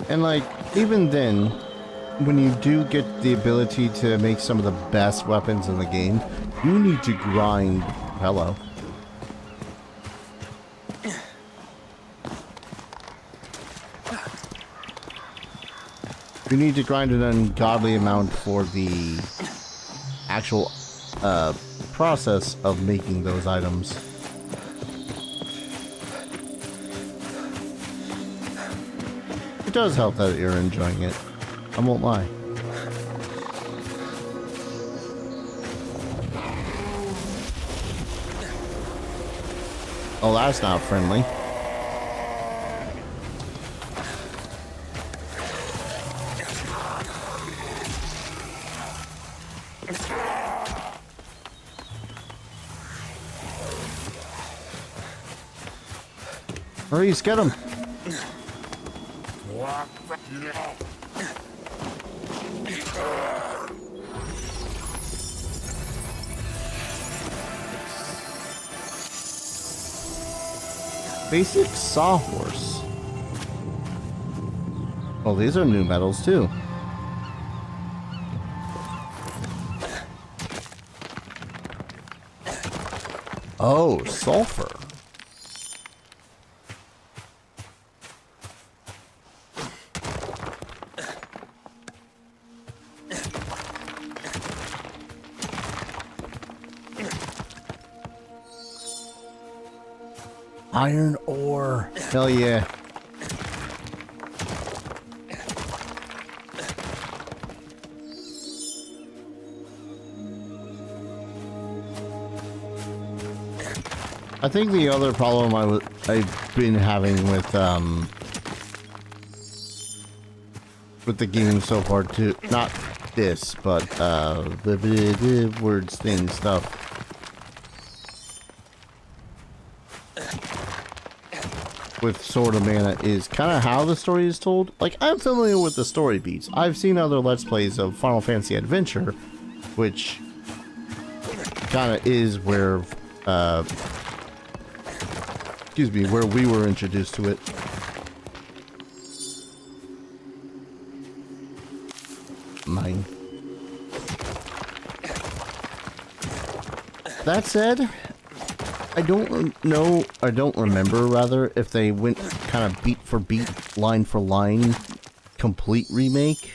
Speaker 1: And like, even then, when you do get the ability to make some of the best weapons in the game, you need to grind... Hello. You need to grind an ungodly amount for the actual process of making those items. It does help that you're enjoying it. I won't lie. Oh, that's not friendly. Maurice, get him! Basic sawhorse. Oh, these are new metals too. Oh, sulfur. Iron ore. Hell yeah. I think the other problem I've been having with the game so far too, not this, but the words, things, stuff. With Sword of Mana is kind of how the story is told. Like, I'm familiar with the story beats. I've seen other Let's Plays of Final Fantasy Adventure, which kind of is where, excuse me, where we were introduced to it. Mine. That said, I don't know, I don't remember rather, if they went kind of beat for beat, line for line, complete remake.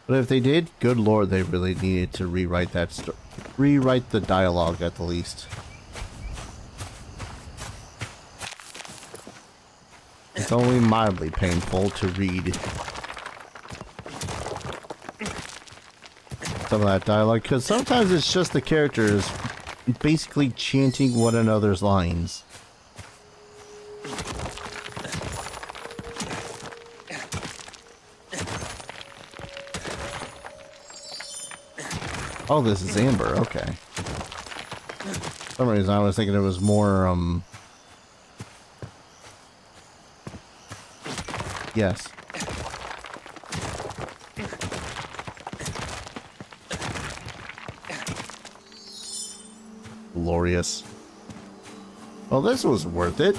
Speaker 1: But if they did, good lord, they really needed to rewrite that rewrite the dialogue at the least. It's only mildly painful to read some of that dialogue, because sometimes it's just the characters basically chanting one another's lines. Oh, this is amber, okay. For some reason I was thinking it was more, yes. Glorious. Well, this was worth it.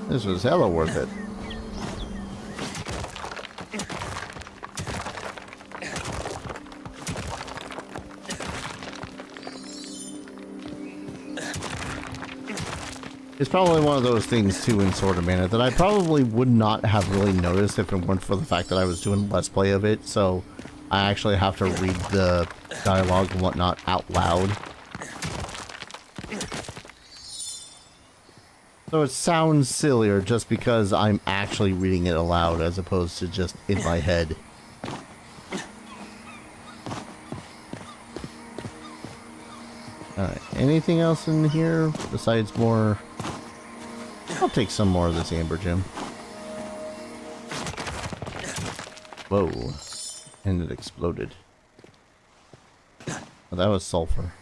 Speaker 1: This was hella worth it. It's probably one of those things too in Sword of Mana that I probably would not have really noticed if it weren't for the fact that I was doing Let's Play of it, so I actually have to read the dialogue and whatnot out loud. So it sounds sillier just because I'm actually reading it aloud as opposed to just in my head. Alright, anything else in here besides more? I'll take some more of this amber gem. Whoa. And it exploded. Oh, that was sulfur.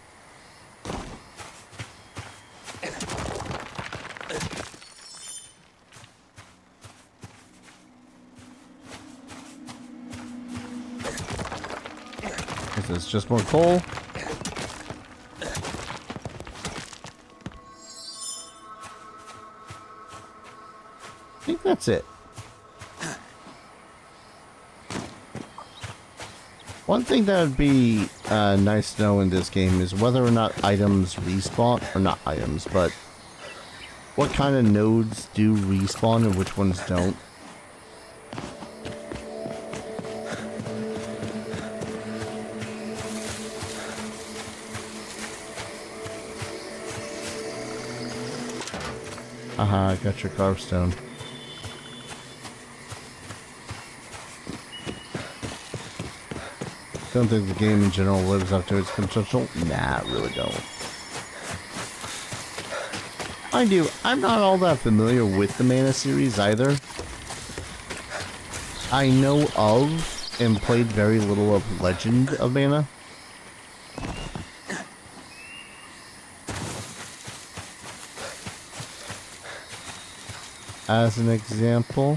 Speaker 1: This is just more coal. I think that's it. One thing that would be nice to know in this game is whether or not items respawn, or not items, but what kind of nodes do respawn and which ones don't. Aha, I got your carved stone. Don't think the game in general lives up to its potential. Nah, really don't. Mind you, I'm not all that familiar with the Mana series either. I know of and played very little of Legend of Mana. as an example.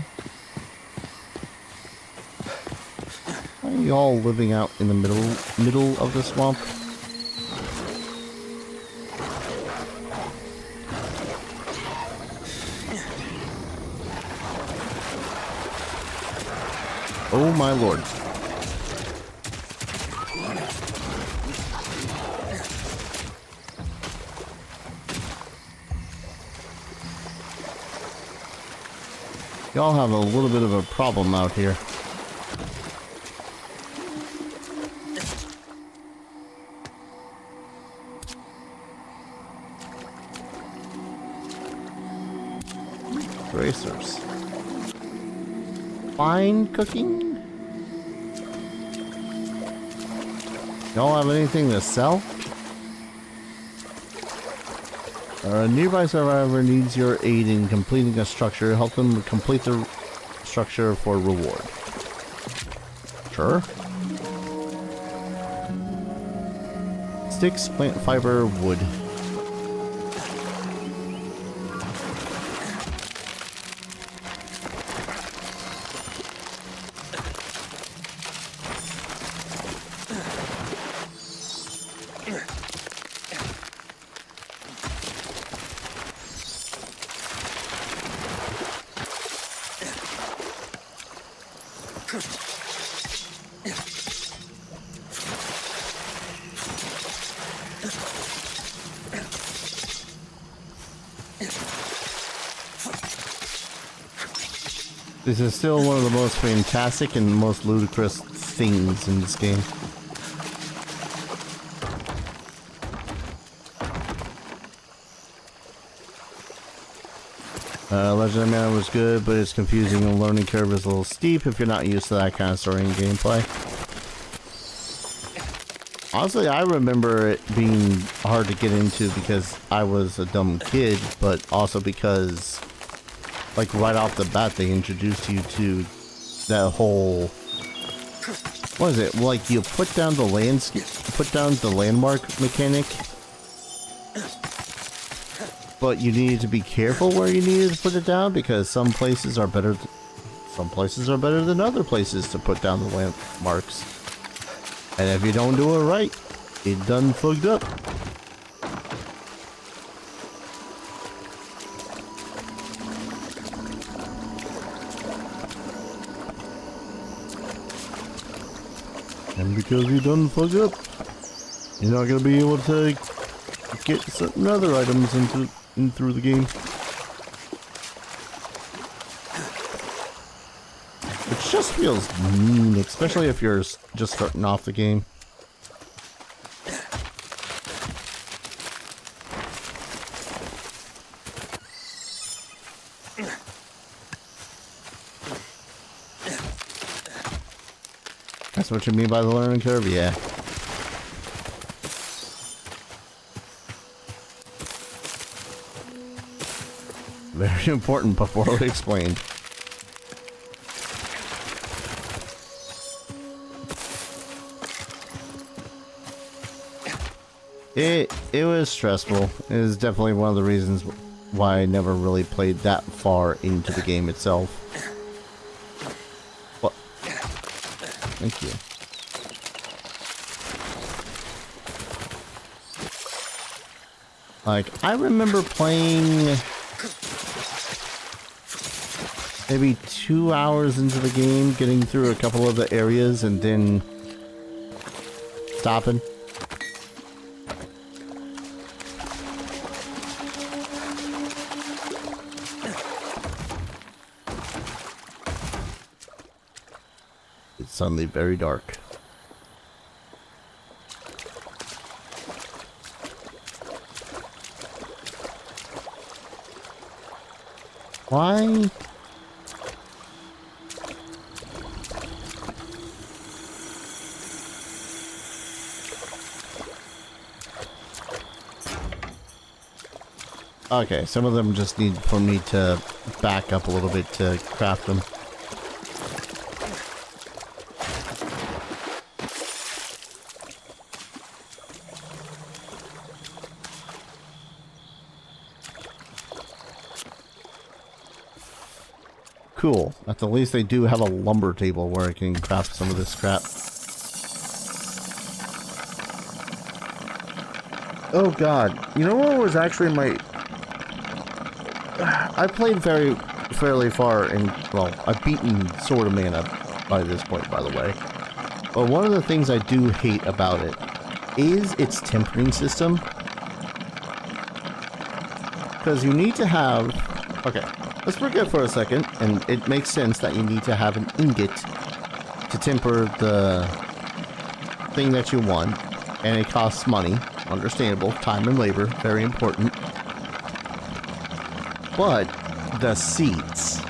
Speaker 1: Why are you all living out in the middle of the swamp? Oh my lord. Y'all have a little bit of a problem out here. Racers. Fine cooking? Y'all have anything to sell? A nearby survivor needs your aid in completing a structure. Help them complete the structure for reward. Sure. Sticks, plant fiber, wood. This is still one of the most fantastic and most ludicrous things in this game. Legend of Mana was good, but it's confusing and the learning curve is a little steep if you're not used to that kind of story and gameplay. Honestly, I remember it being hard to get into because I was a dumb kid, but also because, like, right off the bat, they introduced you to that whole... What is it? Like, you put down the landmark mechanic, but you needed to be careful where you needed to put it down because some places are better than other places to put down the landmarks. And if you don't do it right, it done fucked up. And because you done fucked up, you're not gonna be able to get certain other items in through the game. Which just feels mean, especially if you're just starting off the game. That's what you mean by the learning curve? Yeah. Very important, but poorly explained. It was stressful. It is definitely one of the reasons why I never really played that far into the game itself. What? Thank you. Like, I remember playing maybe 2 hours into the game, getting through a couple of the areas and then stopping. It's suddenly very dark. Why? Okay, some of them just need for me to back up a little bit to craft them. cool. At the least they do have a lumber table where I can craft some of this crap. Oh god. You know what was actually my... I played fairly far in... Well, I've beaten Sword of Mana by this point, by the way. But one of the things I do hate about it is its tempering system. Because you need to have... Okay, let's forget for a second, and it makes sense that you need to have an ingot to temper the thing that you want, and it costs money. Understandable. Time and labor, very important. But the seeds.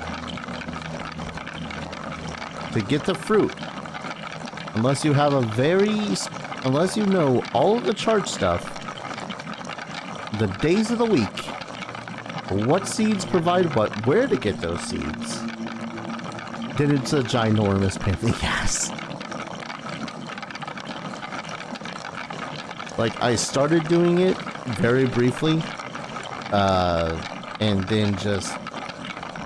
Speaker 1: To get the fruit, unless you have a unless you know all of the chart stuff, the days of the week, what seeds provide what, where to get those seeds, then it's a ginormous pain in the ass. Like, I started doing it very briefly, and then just,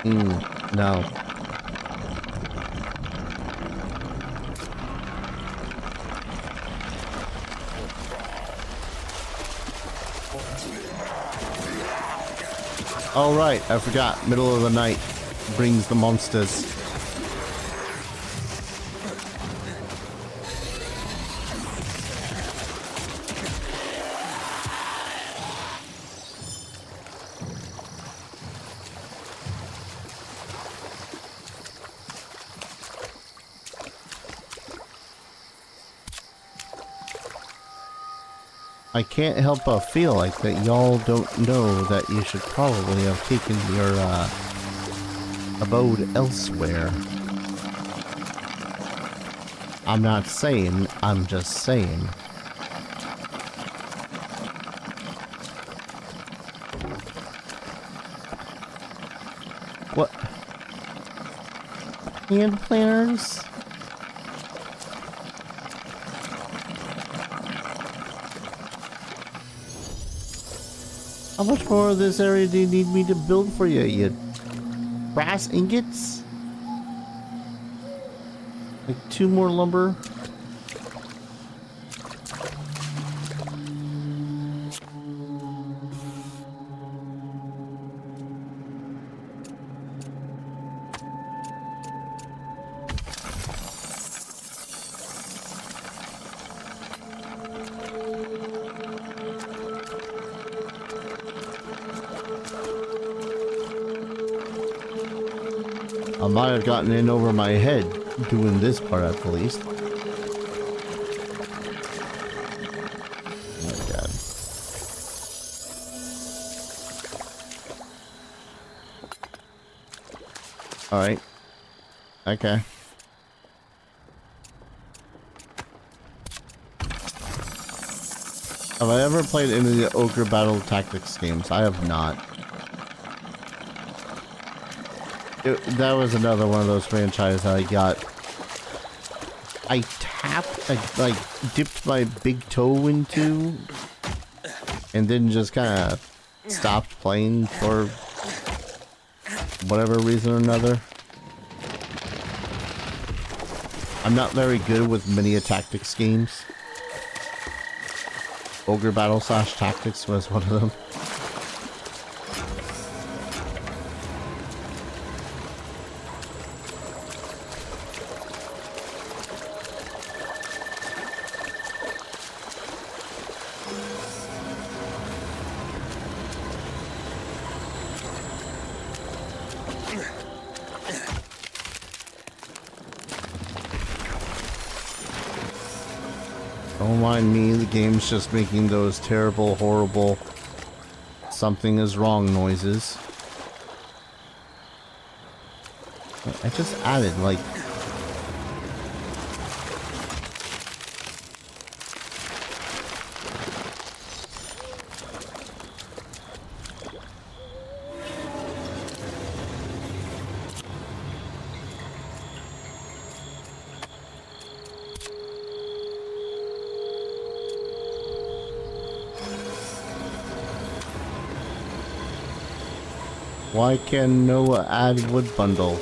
Speaker 1: no. Oh right, I forgot. Middle of the night brings the monsters. I can't help but feel like that y'all don't know that you should probably have taken your abode elsewhere. I'm not saying, I'm just saying. What? Hand planners? How much more of this area do you need me to build for you, you brass ingots? Like 2 more lumber? I might have gotten in over my head doing this part at the least. Oh my god. Alright. Okay. Have I ever played any of the Ogre Battle Tactics games? I have not. That was another one of those franchises I got. I like dipped my big toe into, and then just kind of stopped playing for whatever reason or another. I'm not very good with many tactics games. Ogre Battle / Tactics was one of them. Don't mind me, the game's just making those terrible, horrible something is wrong noises. I just added, like... Why can Noah add wood bundles?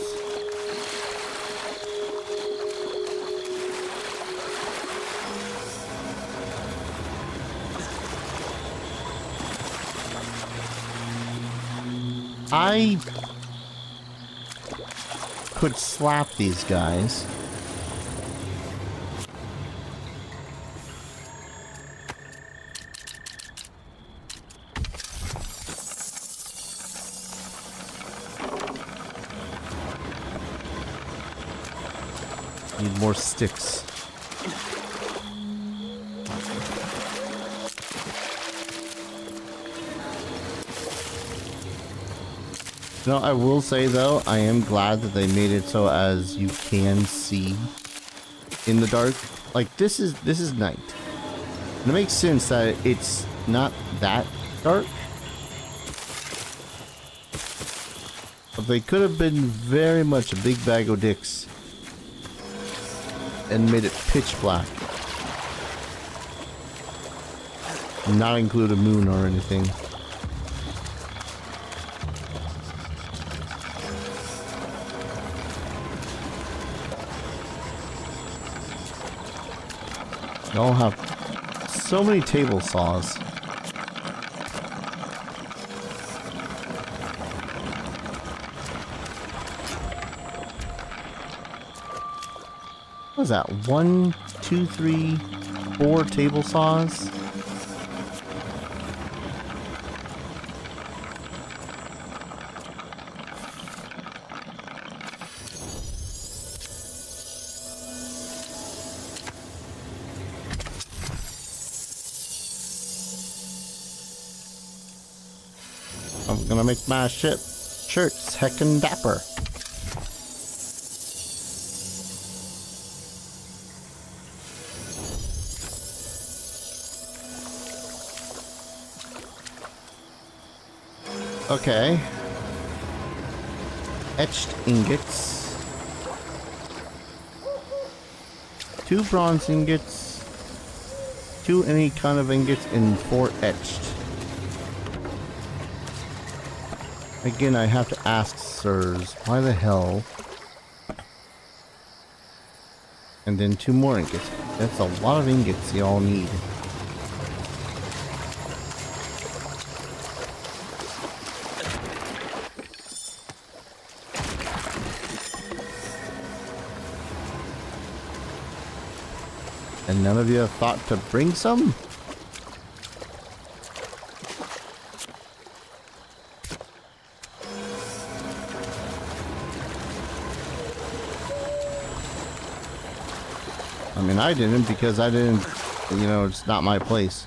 Speaker 1: I could slap these guys. Need more sticks. No, I will say though, I am glad that they made it so as you can see in the dark. Like this is night. And it makes sense that it's not that dark. But they could have been very much a big bag of dicks and made it pitch black. Not include a moon or anything. They all have so many table saws. What is that? 1, 2, 3, 4 table saws? I'm gonna make my shirts heckin' dapper. Okay. Etched ingots. 2 bronze ingots. 2 any kind of ingots and 4 etched. Again, I have to ask, sirs, why the hell? And then 2 more ingots. That's a lot of ingots y'all need. And none of you have thought to bring some? I mean, I didn't because I didn't, you know, it's not my place.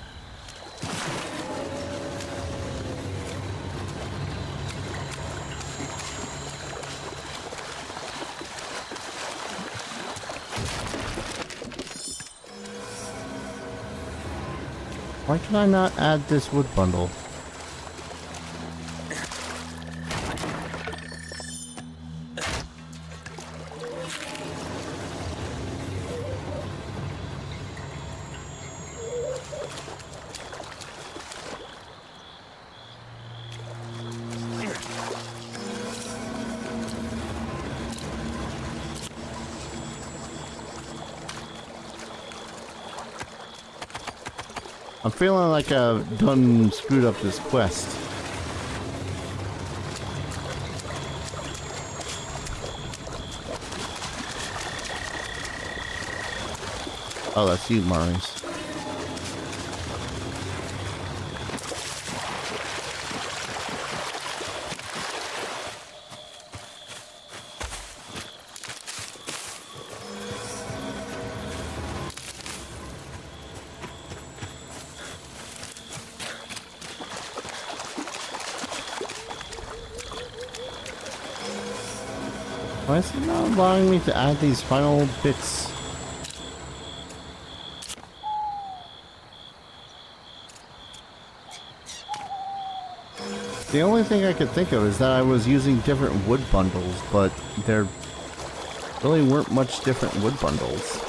Speaker 1: Why can I not add this wood bundle? I'm feeling like I've done screwed up this quest. Oh, that's you, Maurice. Why is it not allowing me to add these final bits? The only thing I could think of is that I was using different wood bundles, but there really weren't much different wood bundles.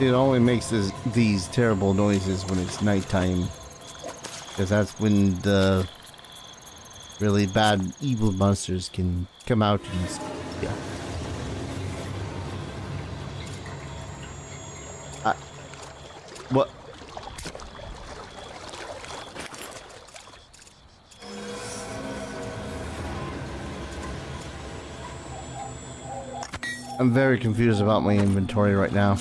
Speaker 1: It only makes these terrible noises when it's nighttime. Because that's when the really bad evil monsters can come out and... yeah. What? I'm very confused about my inventory right now.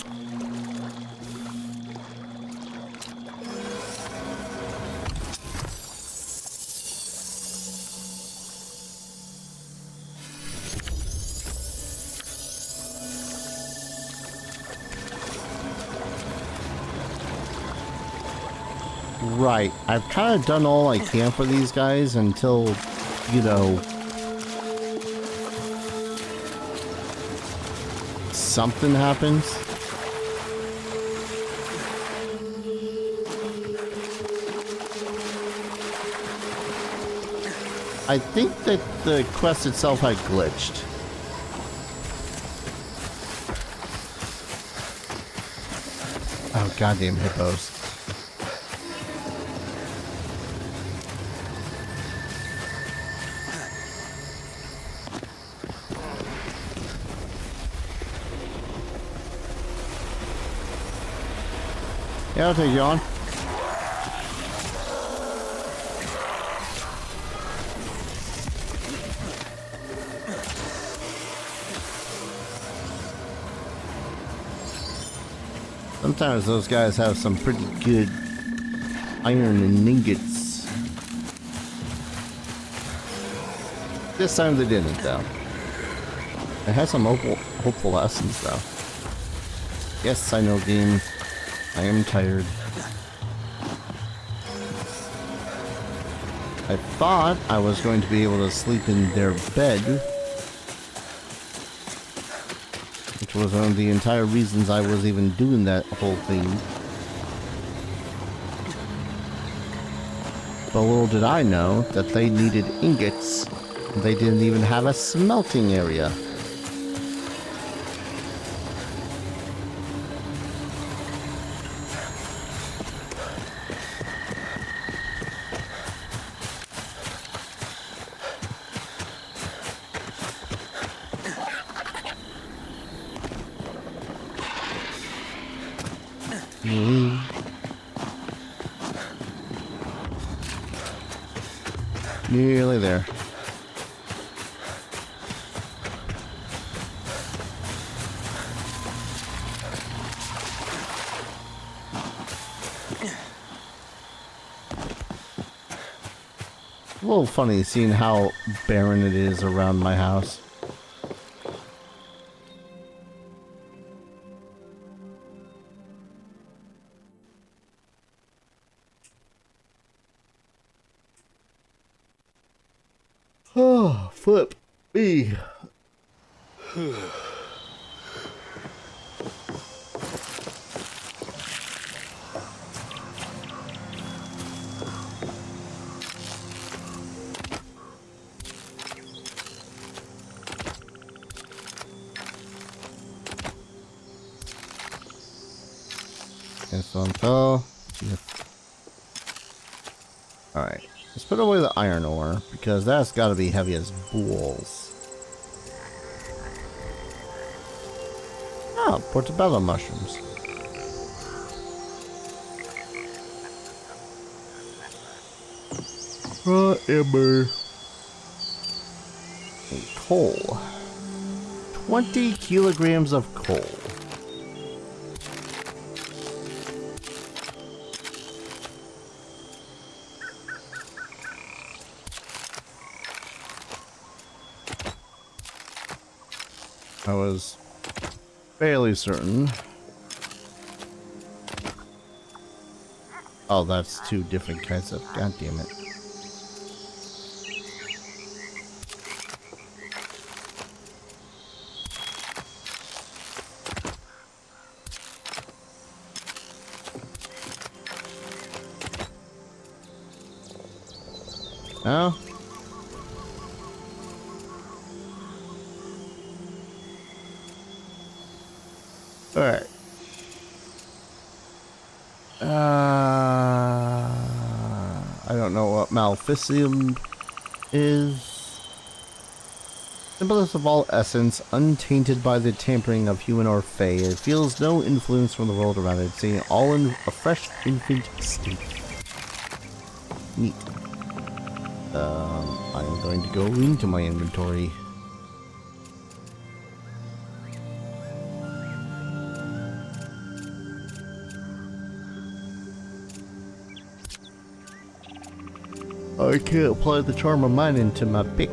Speaker 1: Right. I've kind of done all I can for these guys until, you know, something happens. I think that the quest itself had glitched. Oh, goddamn hippos. Yeah, I'll take you on. Sometimes those guys have some pretty good iron and ingots. This time they didn't, though. It had some hopeful lessons, though. Yes, I know, game. I am tired. I thought I was going to be able to sleep in their bed, which was one of the entire reasons I was even doing that whole thing. But little did I know that they needed ingots, and they didn't even have a smelting area. Nearly there. A little funny seeing how barren it is around my house. Oh, flip me. This one fell. Yep. Alright. Let's put away the iron ore, because that's got to be heavy as balls. Oh, portobello mushrooms. Raw ember. And coal. 20 kilograms of coal. I was fairly certain. Oh, that's two different kinds of... God damn it. No? Alright. I don't know what Maleficium is. Simplest of all essence, untainted by the tampering of human or fey. It feels no influence from the world around it, seeing all in a fresh infant state. Neat. I'm going to go into my inventory. I can't apply the charm of mine into my pick.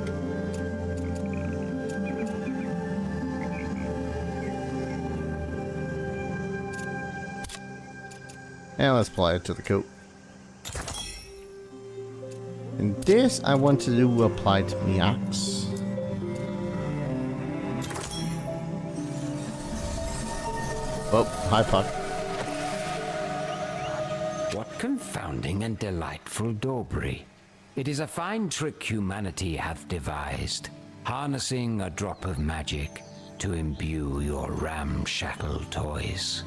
Speaker 1: And let's apply it to the coat. And this I want to do apply to my axe. Oh, hi Puck.
Speaker 2: What confounding and delightful daubry. It is a fine trick humanity hath devised, harnessing a drop of magic to imbue your ramshackle toys.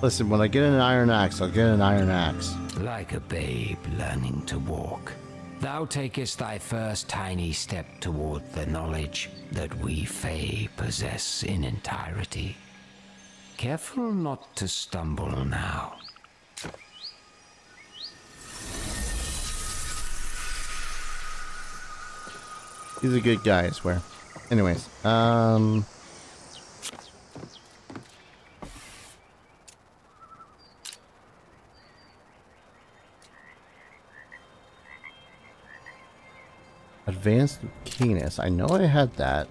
Speaker 1: Listen, when I get an iron axe, I'll get an iron axe.
Speaker 2: Like a babe learning to walk, thou takest thy first tiny step toward the knowledge that we Fae possess in entirety. Careful not to stumble now.
Speaker 1: He's a good guy, I swear. Anyways, Advanced Canis. I know I had that.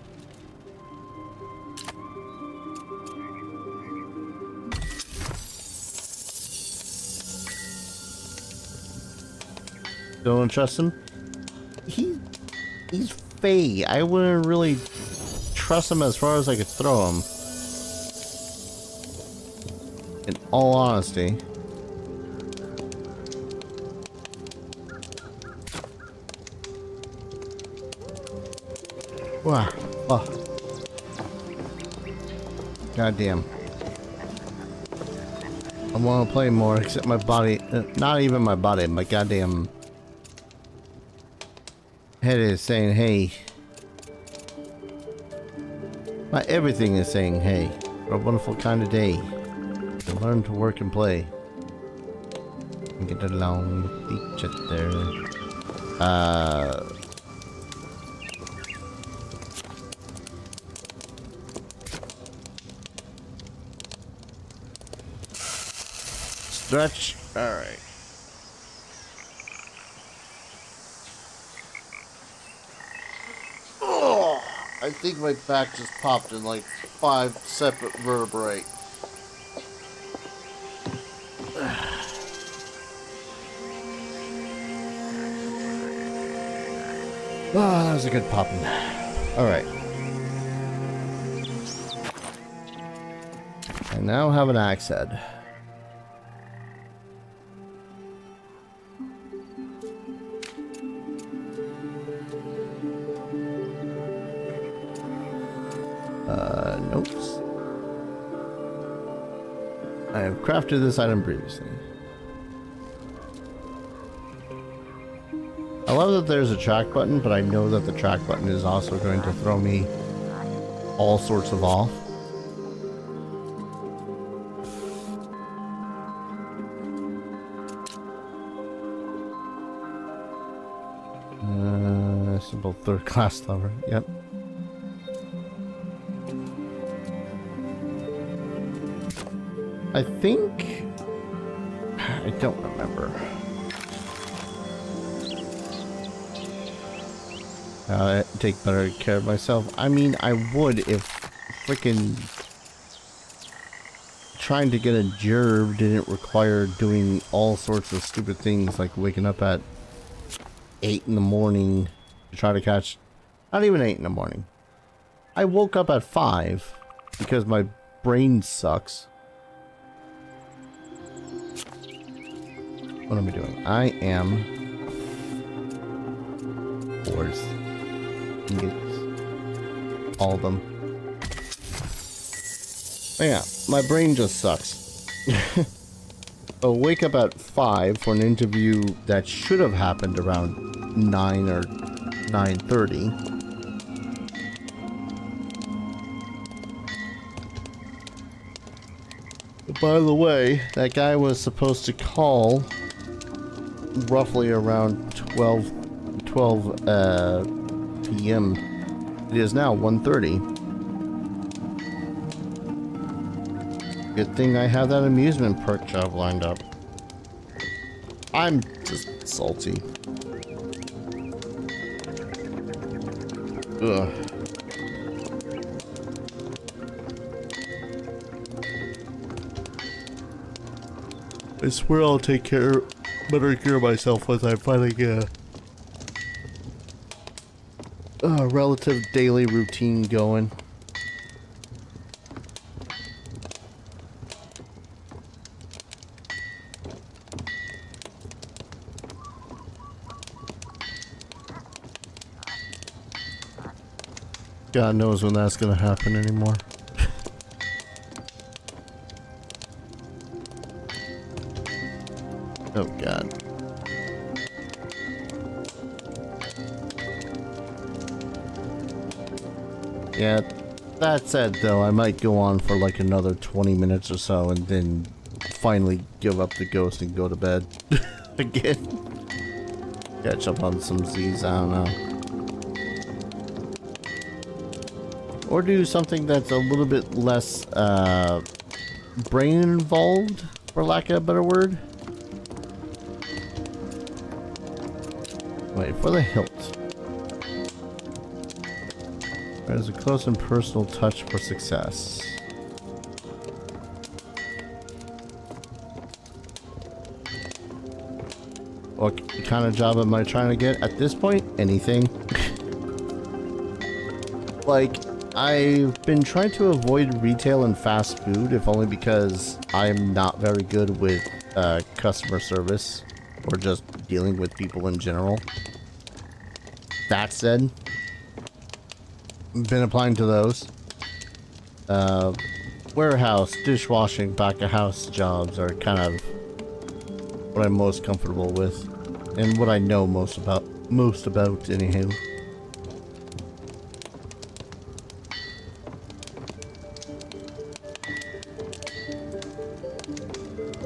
Speaker 1: Don't trust him? He's Fae. I wouldn't really trust him as far as I could throw him. In all honesty. Wow. Oh. Goddamn. I want to play more, except my body. Not even my body, my goddamn head is saying, hey. My everything is saying, hey. What a wonderful kind of day. To learn to work and play. And get along with each other. Stretch. Alright. Oh, I think my back just popped in like 5 separate vertebrae. Oh, that was a good popping. Alright. I now have an axe head. Notes. I have crafted this item previously. I love that there's a track button, but I know that the track button is also going to throw me all sorts of off. Simple third class lever. Yep. I think... I don't remember. Take better care of myself. I mean, I would if freaking trying to get a gerb didn't require doing all sorts of stupid things like waking up at 8 in the morning to try to catch... Not even 8 in the morning. I woke up at 5 because my brain sucks. What am I doing? I am... Ores. Ingots. All of them. Oh yeah, my brain just sucks. I'll wake up at 5 for an interview that should have happened around 9 or 9:30. By the way, that guy was supposed to call roughly around 12 p.m. It is now 1:30. Good thing I have that amusement park job lined up. I'm just salty. Ugh. I swear I'll take better care of myself once I finally get a relative daily routine going. God knows when that's gonna happen anymore. Oh God. Yeah, that said though, I might go on for like another 20 minutes or so and then finally give up the ghost and go to bed again. Catch up on some Z's, I don't know. Or do something that's a little bit less brain involved, for lack of a better word. Wait for the hilt. There's a close and personal touch for success. What kind of job am I trying to get at this point? Anything. Like, I've been trying to avoid retail and fast food, if only because I'm not very good with customer service or just dealing with people in general. That said, been applying to those. Warehouse, dishwashing, back of house jobs are kind of what I'm most comfortable with and what I know most about anywho.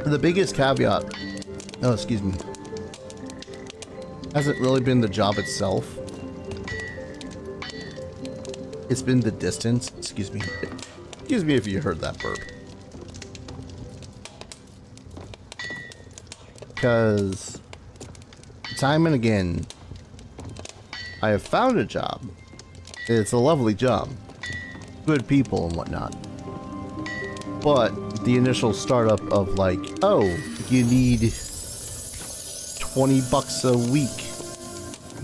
Speaker 1: The biggest caveat, oh excuse me, hasn't really been the job itself. It's been the distance. Excuse me if you heard that burp. Because time and again, I have found a job. It's a lovely job. Good people and whatnot. But the initial startup of like, oh, you need $20 a week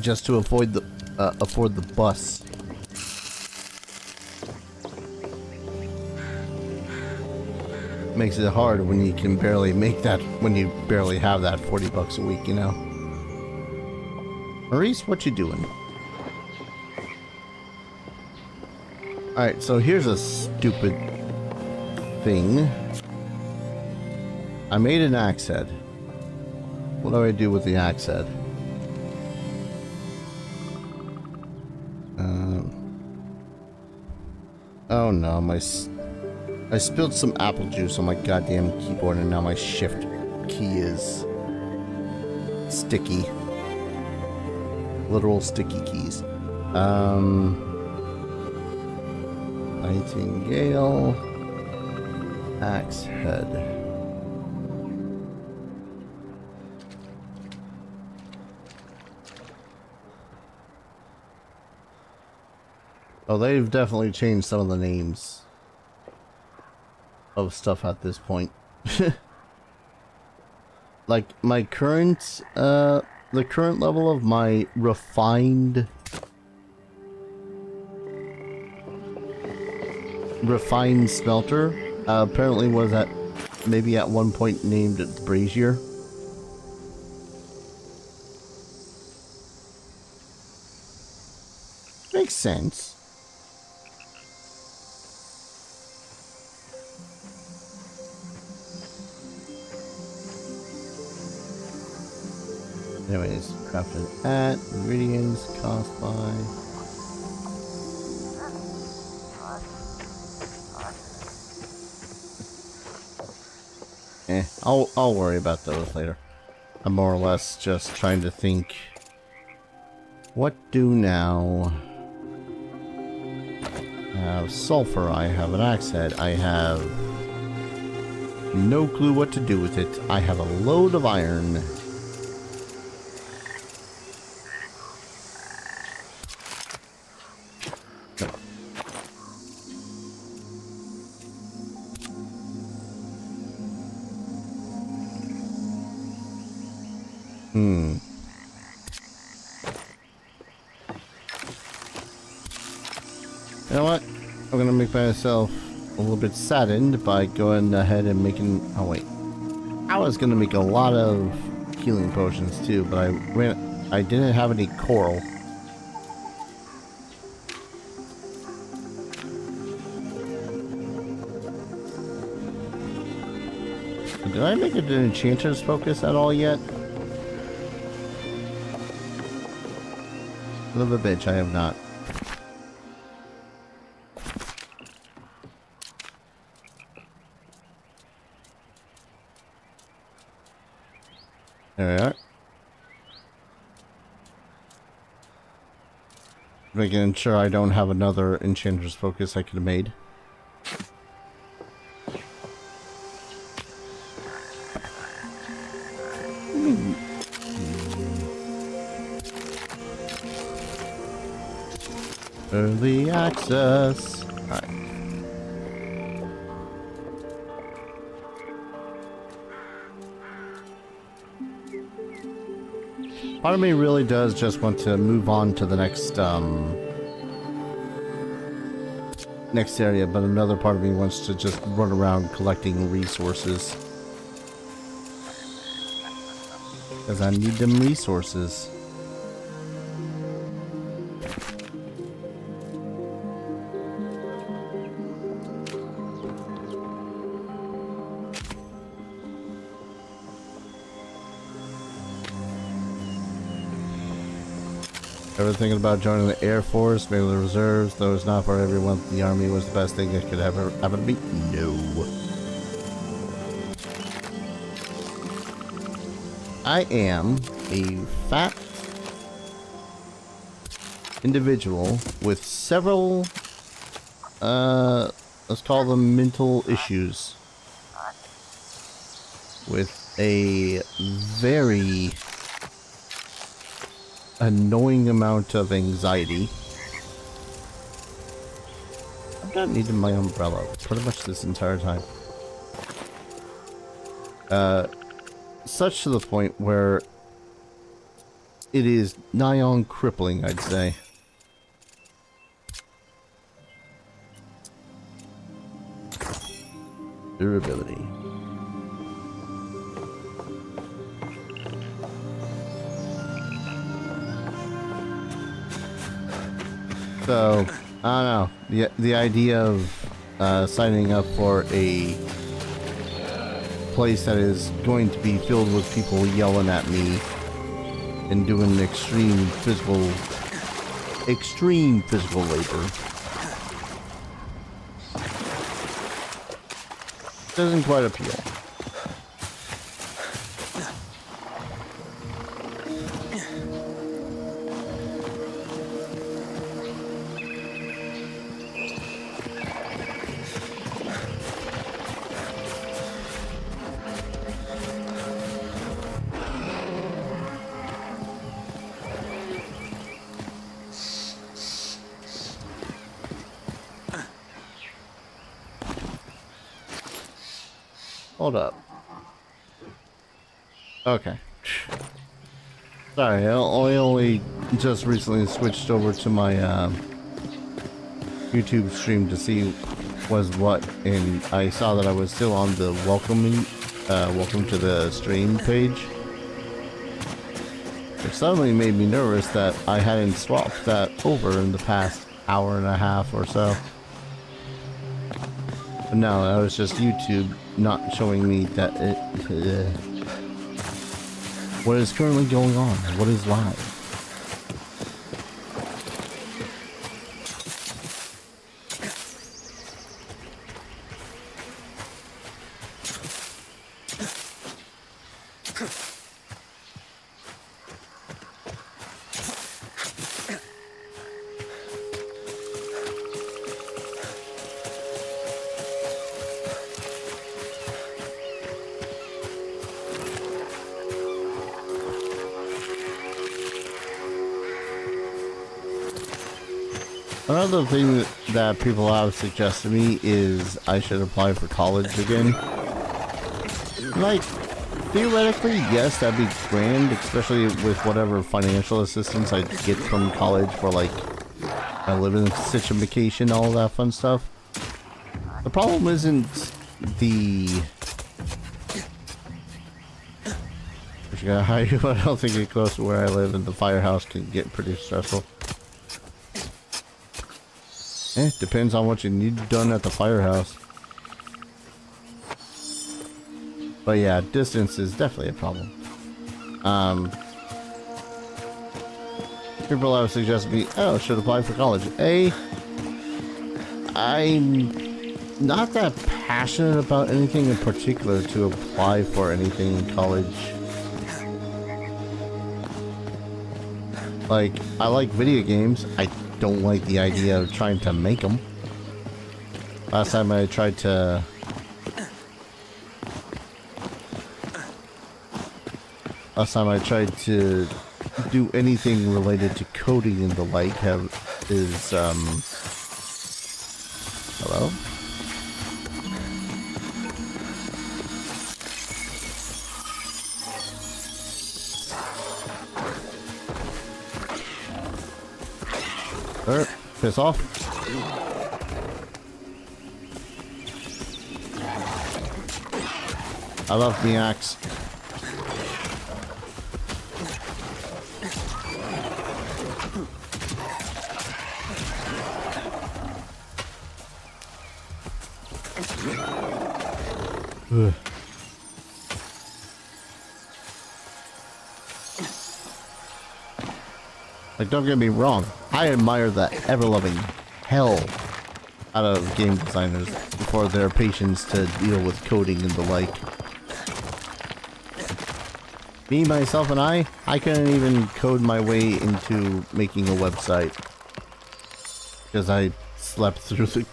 Speaker 1: just to afford the bus. Makes it hard when you can barely make that, when you barely have that $40 a week, you know. Maurice, what you doing? Alright, so here's a stupid thing. I made an axe head. What do I do with the axe head? Oh no, I spilled some apple juice on my goddamn keyboard and now my shift key is sticky. Literal sticky keys. Nightingale axe head. Oh, they've definitely changed some of the names of stuff at this point. Like my current the current level of my refined smelter apparently was at maybe at one point named Brazier. Makes sense. Anyways, crafted at ingredients, cost by. I'll worry about those later. I'm more or less just trying to think. What do now? I have sulfur. I have an axe head. I have no clue what to do with it. I have a load of iron. You know what? I'm gonna make myself a little bit saddened by going ahead and making. Oh wait, I was gonna make a lot of healing potions too, but I didn't have any coral. Did I make it an enchanter's focus at all yet? Son of a bitch, I have not. There we are. Making sure I don't have another enchanter's focus I could have made. Early access. Alright. Part of me really does just want to move on to the next next area, but another part of me wants to just run around collecting resources. Because I need them resources. Ever thinking about joining the Air Force, maybe the reserves, though it's not for everyone. The Army was the best thing that could ever happen to me? No. I am a fat individual with several, let's call them mental issues. With a very annoying amount of anxiety. I've not needed my umbrella pretty much this entire time. Such to the point where it is nigh on crippling, I'd say. Durability. So, I don't know, the idea of signing up for a place that is going to be filled with people yelling at me and doing extreme physical labor doesn't quite appeal. Hold up. Okay. Sorry, I only just recently switched over to my YouTube stream to see was what, and I saw that I was still on the welcome to the stream page. It suddenly made me nervous that I hadn't swapped that over in the past hour and a half or so. But no, that was just YouTube not showing me that it... what is currently going on, what is live. Another thing that people have suggested me is I should apply for college again. Like, theoretically, yes, that'd be grand, especially with whatever financial assistance I'd get from college for, like, my living situation, all that fun stuff. The problem isn't the... I don't think it close to where I live, and the firehouse can get pretty stressful. Depends on what you need done at the firehouse. But yeah, distance is definitely a problem. People have suggested me, oh, should apply for college. I'm not that passionate about anything in particular to apply for anything in college. Like, I like video games. I don't like the idea of trying to make them. Last time I tried to do anything related to coding and the like hello? Piss off. I love the axe. Ugh. Like, don't get me wrong, I admire the ever-loving hell out of game designers for their patience to deal with coding and the like. Me, myself, and I couldn't even code my way into making a website. Because I slept through the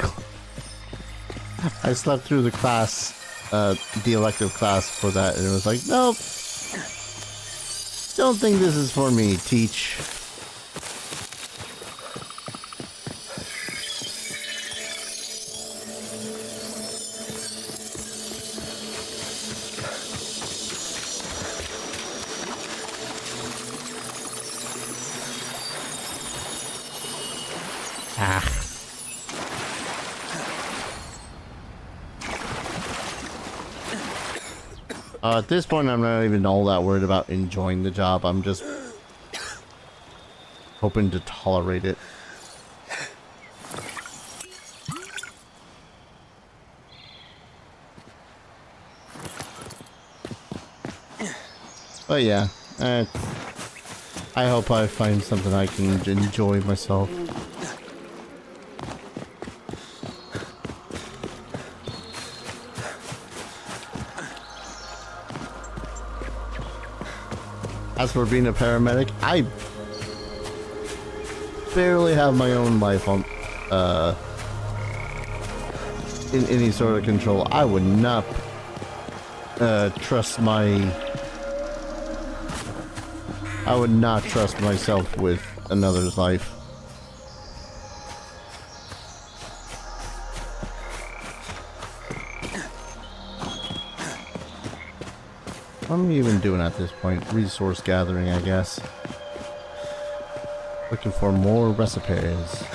Speaker 1: class, the elective class for that, and it was like, nope. Don't think this is for me, teach. At this point, I'm not even all that worried about enjoying the job. I'm just hoping to tolerate it. But yeah, I hope I find something I can enjoy myself. As for being a paramedic, I barely have my own life on, in any sort of control. I would not trust myself with another's life. What am I even doing at this point? Resource gathering, I guess. Looking for more recipes.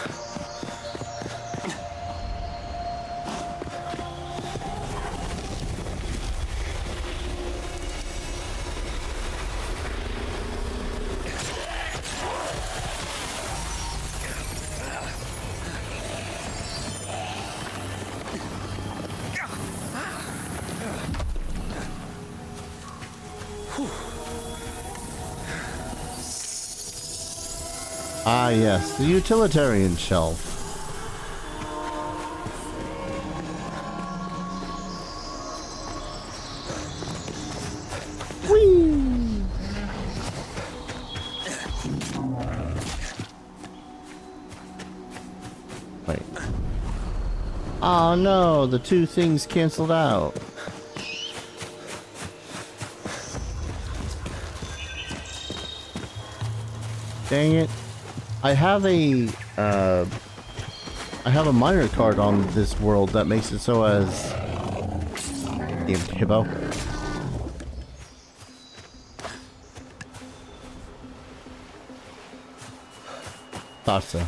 Speaker 1: Ah, yes, the utilitarian shelf. Whee! Wait. Oh no, the two things canceled out. Dang it. I have a minor card on this world that makes it so as damn hippo. Thought so.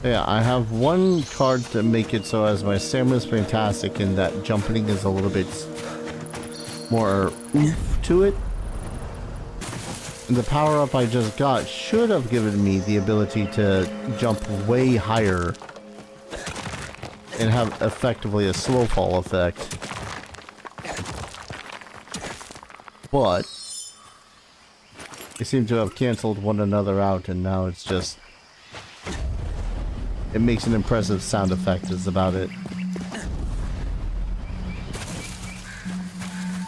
Speaker 1: Yeah, I have one card to make it so as my stamina is fantastic and that jumping is a little bit more oomph to it. And the power up I just got should have given me the ability to jump way higher and have effectively a slow fall effect. But they seem to have canceled one another out, and now it's just, it makes an impressive sound effect is about it.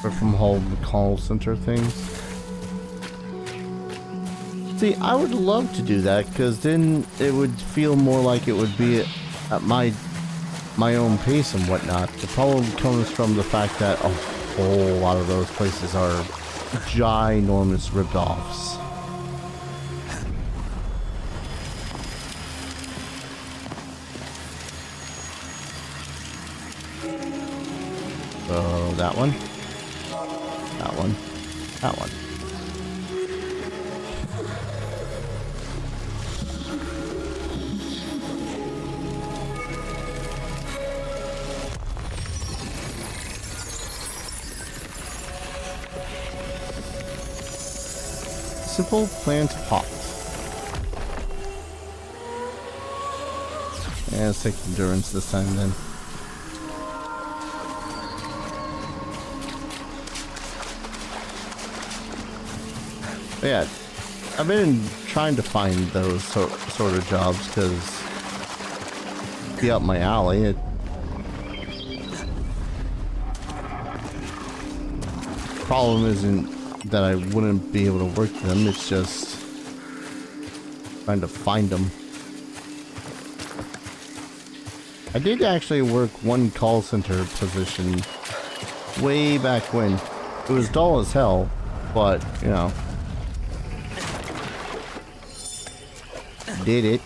Speaker 1: Or from home call center things. See, I would love to do that, because then it would feel more like it would be at my own pace and whatnot. The problem comes from the fact that a whole lot of those places are ginormous rip-offs. So that one, that one, that one. Simple plant pot. Yeah, let's take endurance this time then. But yeah, I've been trying to find those sort of jobs because be up my alley. Problem isn't that I wouldn't be able to work them, it's just trying to find them. I did actually work one call center position way back when. It was dull as hell, but, you know, did it.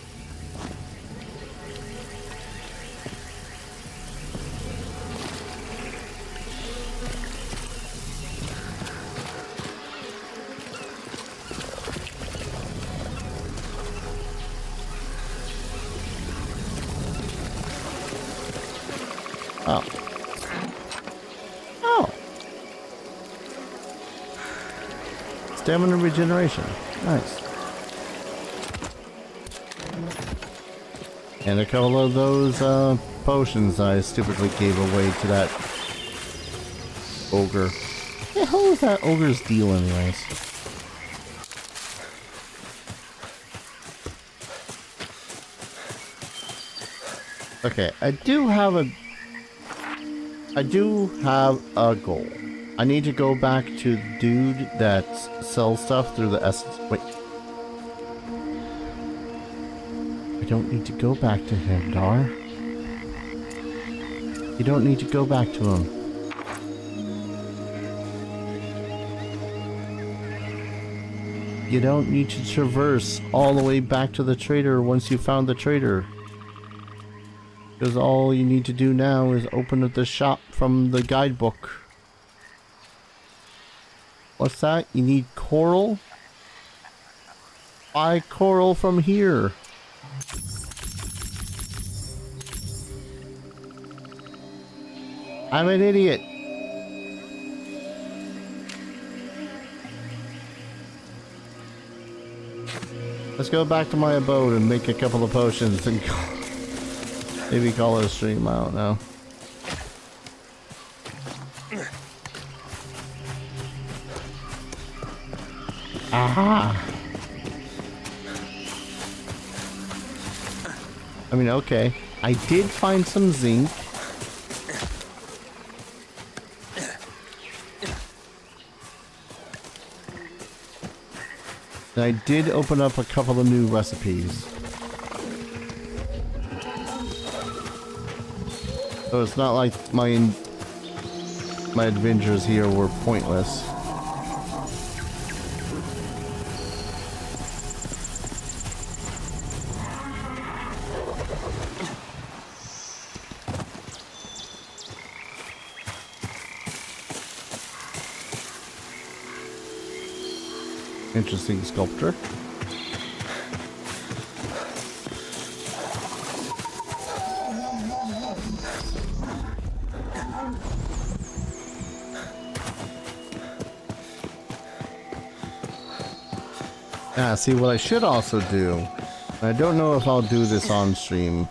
Speaker 1: Oh. Oh. Stamina regeneration. Nice. And a couple of those potions I stupidly gave away to that ogre. What the hell is that ogre's deal anyways? Okay, I do have a goal. I need to go back to the dude that sells stuff through the essence. Wait. I don't need to go back to him, Dar. You don't need to go back to him. You don't need to traverse all the way back to the trader once you found the trader. Because all you need to do now is open up the shop from the guidebook. What's that? You need coral? Buy coral from here. I'm an idiot. Let's go back to my abode and make a couple of potions and maybe call it a stream, I don't know. Ah. I mean, okay. I did find some zinc. And I did open up a couple of new recipes. So it's not like my adventures here were pointless. Interesting sculpture. See what I should also do. I don't know if I'll do this on stream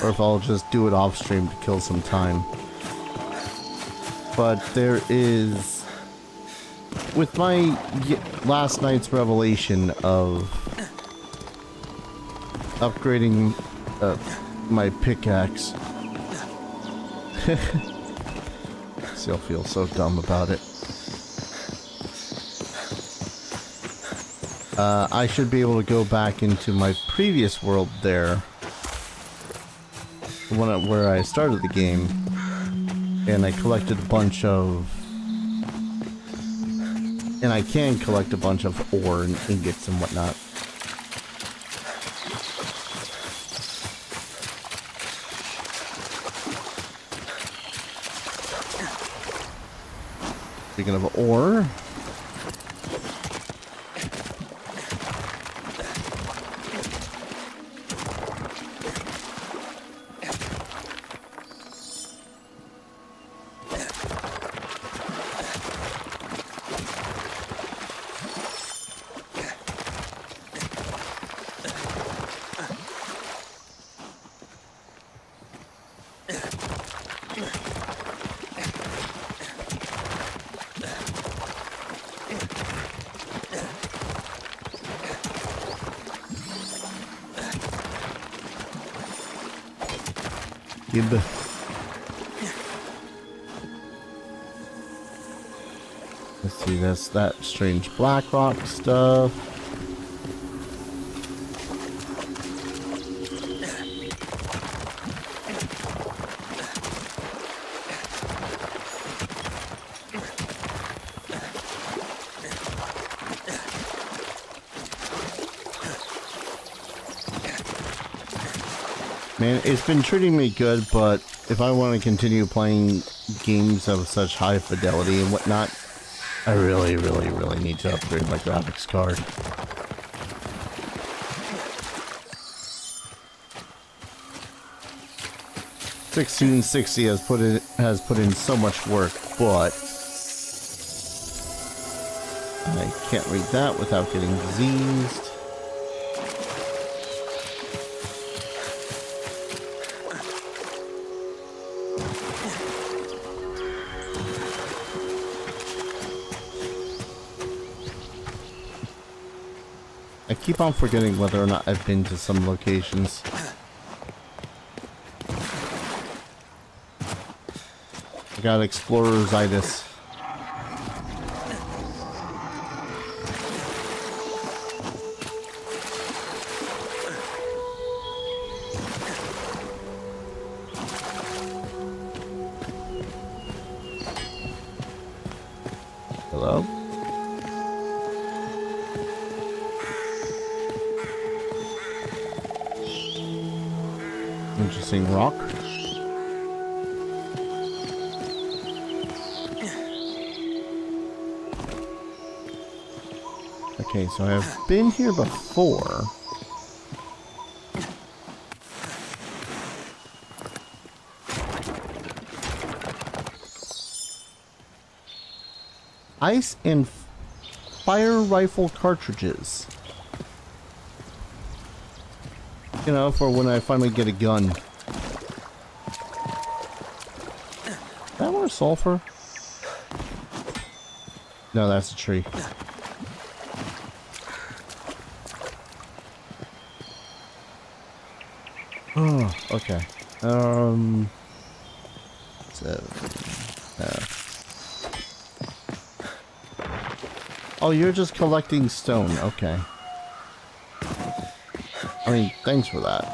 Speaker 1: or if I'll just do it off stream to kill some time. But there is, with my last night's revelation of upgrading my pickaxe. Still feel so dumb about it. I should be able to go back into my previous world there, where I started the game, and I collected a bunch of, and I can collect a bunch of ore and ingots and whatnot. Speaking of ore, let's see, that's that strange black rock stuff. Man, it's been treating me good, but if I want to continue playing games of such high fidelity and whatnot, I really need to upgrade my graphics card. $1660 has put in so much work, but I can't read that without getting diseased. I keep on forgetting whether or not I've been to some locations. I got explorer's-itis. Hello? Interesting rock. Okay, so I've been here before. Ice and fire rifle cartridges. You know, for when I finally get a gun. That more sulfur? No, that's a tree. Oh, okay. 7. Oh, you're just collecting stone. Okay. I mean, thanks for that.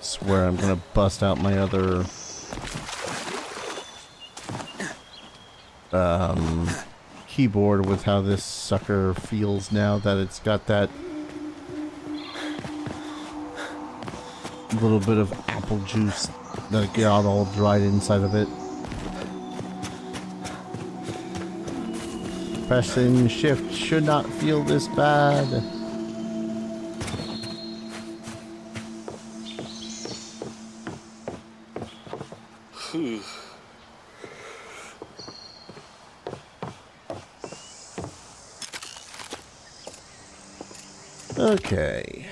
Speaker 1: Swear I'm gonna bust out my other keyboard with how this sucker feels now that it's got that little bit of apple juice that got all dried inside of it. Pressing shift should not feel this bad. Okay.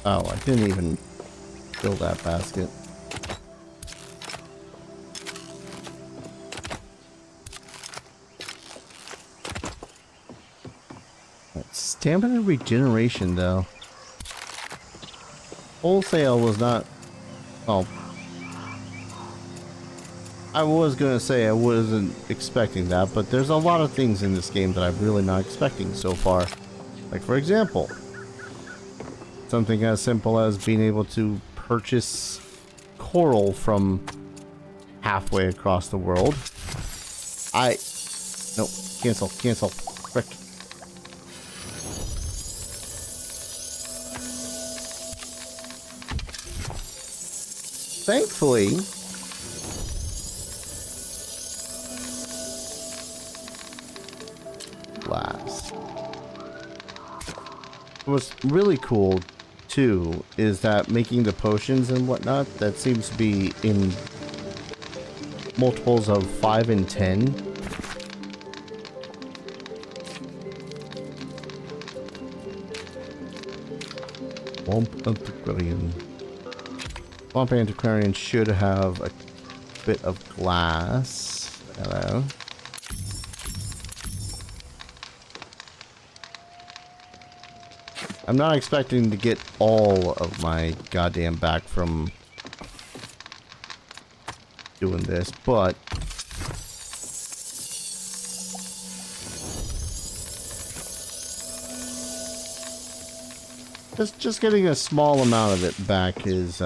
Speaker 1: Oh, I didn't even fill that basket. Stamina regeneration, though. Wholesale was not... Oh. I was gonna say I wasn't expecting that, but there's a lot of things in this game that I'm really not expecting so far. Like, for example, something as simple as being able to purchase coral from halfway across the world. Nope. Cancel. Frick. Thankfully... Glass. What's really cool too is that making the potions and whatnot, that seems to be in multiples of 5 and 10. Swamp Antiquarian. Swamp Antiquarian should have a bit of glass. Hello. I'm not expecting to get all of my goddamn back from doing this, but just getting a small amount of it back is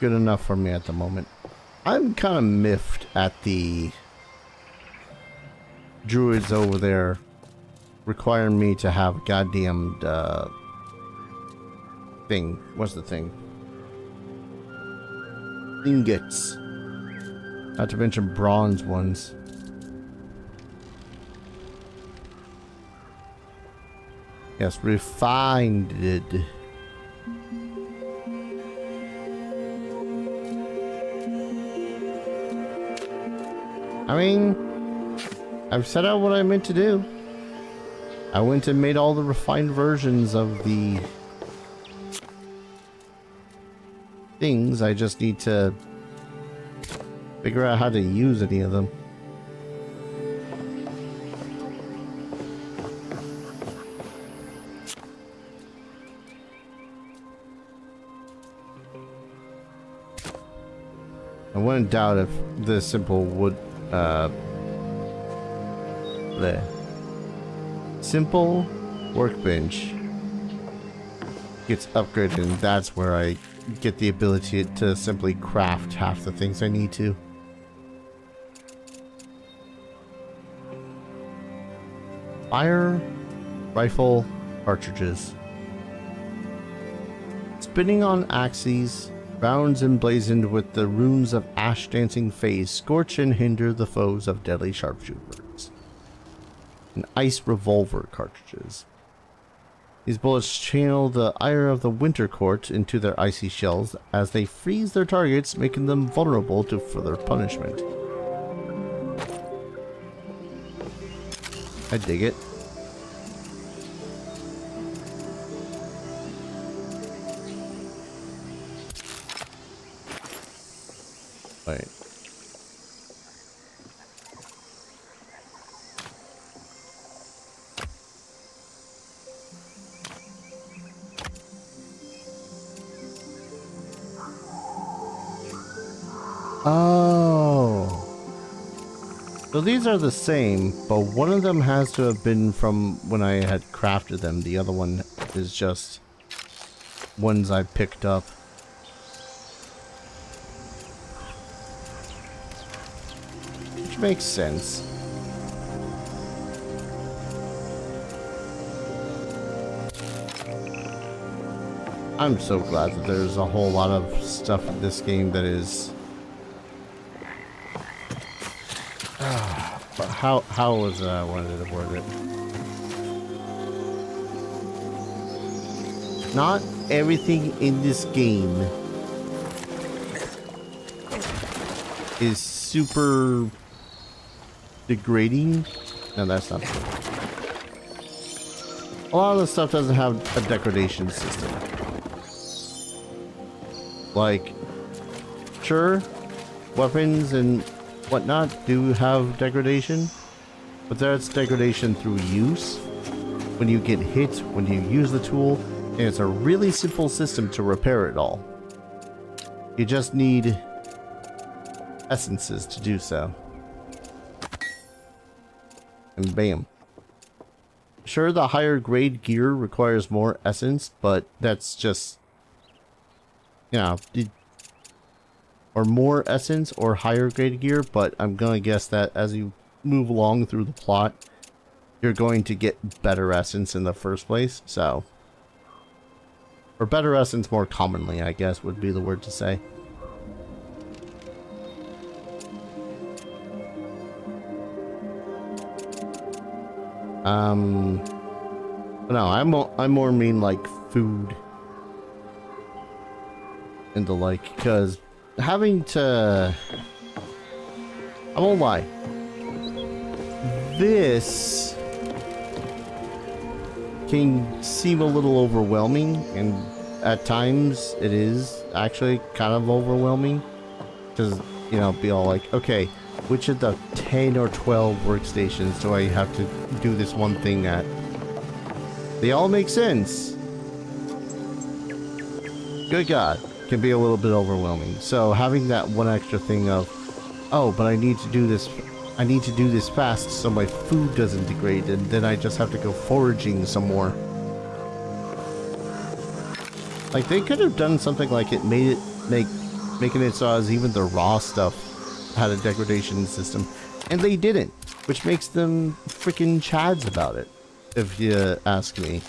Speaker 1: good enough for me at the moment. I'm kind of miffed at the druids over there requiring me to have goddamn thing. What's the thing? Ingots. Not to mention bronze ones. Yes, refined. I mean, I've set out what I meant to do. I went and made all the refined versions of the things. I just need to figure out how to use any of them. I wouldn't doubt if this simple wood, simple workbench gets upgraded, and that's where I get the ability to simply craft half the things I need to. Fire rifle cartridges. Spinning on axes, rounds emblazoned with the runes of ash dancing phase scorch and hinder the foes of deadly sharpshooters. And ice revolver cartridges. These bullets channel the ire of the winter court into their icy shells as they freeze their targets, making them vulnerable to further punishment. I dig it. Wait. Oh. So these are the same, but one of them has to have been from when I had crafted them. The other one is just ones I picked up. Which makes sense. I'm so glad that there's a whole lot of stuff in this game that is... But how was I wanted to word it? Not everything in this game is super degrading. No, that's not true. A lot of the stuff doesn't have a degradation system. Like, sure, weapons and whatnot do have degradation, but that's degradation through use. When you get hit, when you use the tool, and it's a really simple system to repair it all. You just need essences to do so. And bam. Sure, the higher grade gear requires more essence, but that's just... Yeah, or more essence or higher grade gear, but I'm gonna guess that as you move along through the plot, you're going to get better essence in the first place, so... Or better essence more commonly, I guess, would be the word to say. No, I more mean like food and the like, because having to... I won't lie. This can seem a little overwhelming, and at times it is actually kind of overwhelming. Because, you know, be all like, okay, which of the 10 or 12 workstations do I have to do this one thing at? They all make sense. Good God, can be a little bit overwhelming. So having that one extra thing of, oh, but I need to do this fast so my food doesn't degrade, and then I just have to go foraging some more. Like, they could have done something like it, making it so as even the raw stuff had a degradation system, and they didn't, which makes them freaking chads about it, if you ask me.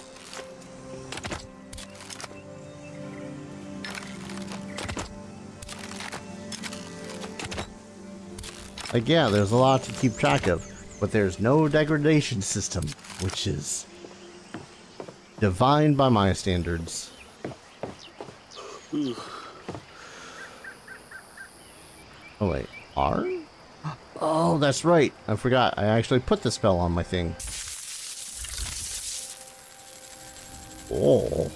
Speaker 1: Like, yeah, there's a lot to keep track of, but there's no degradation system, which is divine by my standards. Oh wait, R? Oh, that's right. I forgot. I actually put the spell on my thing. Oh.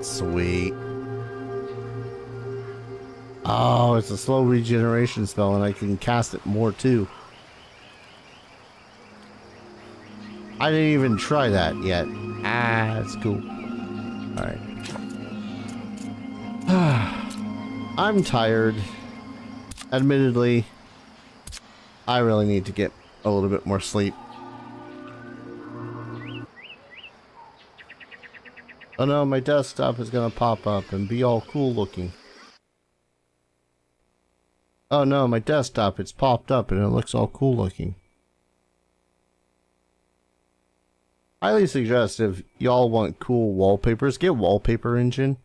Speaker 1: Sweet. Oh, it's a slow regeneration spell, and I can cast it more too. I didn't even try that yet. Ah, that's cool. Alright. I'm tired. Admittedly, I really need to get a little bit more sleep. Oh no, my desktop is gonna pop up and be all cool looking. Oh no, my desktop, it's popped up and it looks all cool looking. Highly suggest if y'all want cool wallpapers, get Wallpaper Engine.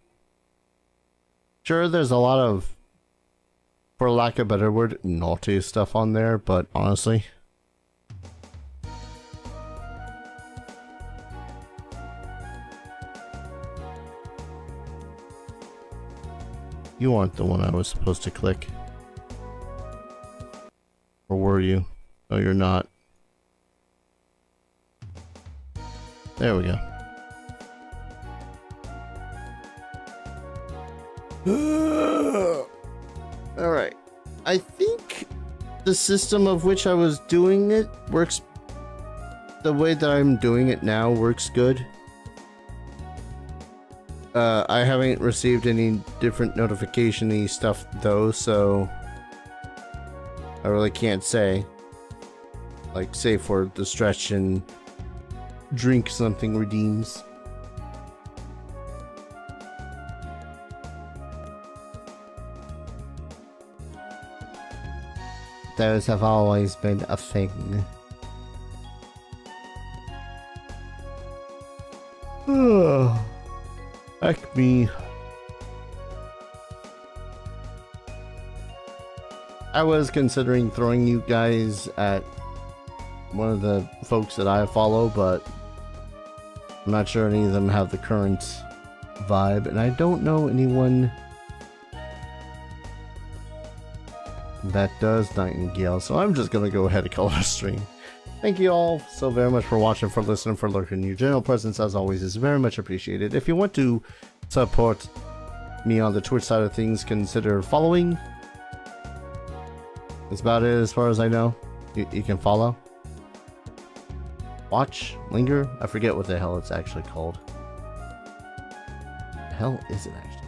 Speaker 1: Sure, there's a lot of, for lack of a better word, naughty stuff on there, but honestly... You aren't the one I was supposed to click. Or were you? No, you're not. There we go. Alright. I think the system of which I was doing it works. The way that I'm doing it now works good. I haven't received any different notification-y stuff though, so I really can't say. Like, say for the stretch and drink something redeems. Those have always been a thing. Heck me. I was considering throwing you guys at one of the folks that I follow, but I'm not sure any of them have the current vibe, and I don't know anyone that does Nightingale, so I'm just gonna go ahead and call it a stream. Thank you all so very much for watching, for listening, for lurking. Your general presence, as always, is very much appreciated. If you want to support me on the Twitch side of things, consider following. That's about it as far as I know. You can follow. Watch, linger, I forget what the hell it's actually called. The hell is it actually called?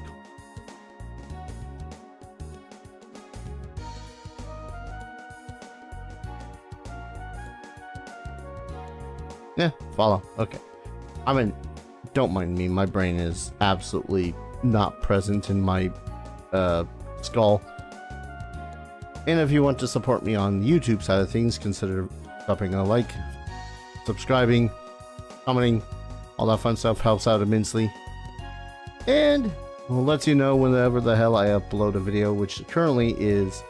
Speaker 1: Yeah, follow. Okay. I mean, don't mind me. My brain is absolutely not present in my skull. And if you want to support me on the YouTube side of things, consider dropping a like, subscribing, commenting, all that fun stuff helps out immensely. And we'll let you know whenever the hell I upload a video, which currently is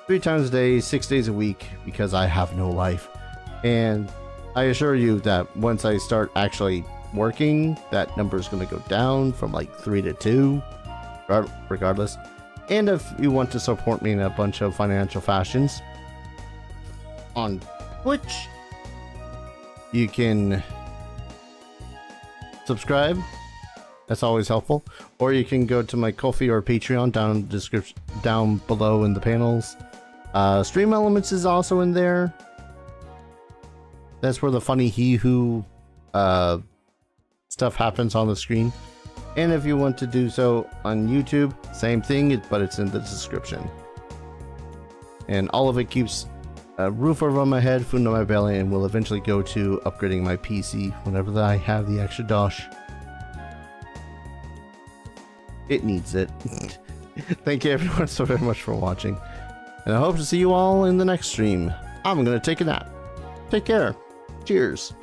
Speaker 1: 3 times a day, 6 days a week, because I have no life. And I assure you that once I start actually working, that number is going to go down from like 3 to 2, regardless. And if you want to support me in a bunch of financial fashions on Twitch, you can subscribe. That's always helpful. Or you can go to my Ko-fi or Patreon down in the description, down below in the panels. Stream Elements is also in there. That's where the funny he-who stuff happens on the screen. And if you want to do so on YouTube, same thing, but it's in the description. And all of it keeps a roof over my head, food on my belly, and will eventually go to upgrading my PC whenever I have the extra dosh. It needs it. Thank you everyone so very much for watching. And I hope to see you all in the next stream. I'm gonna take a nap. Take care. Cheers.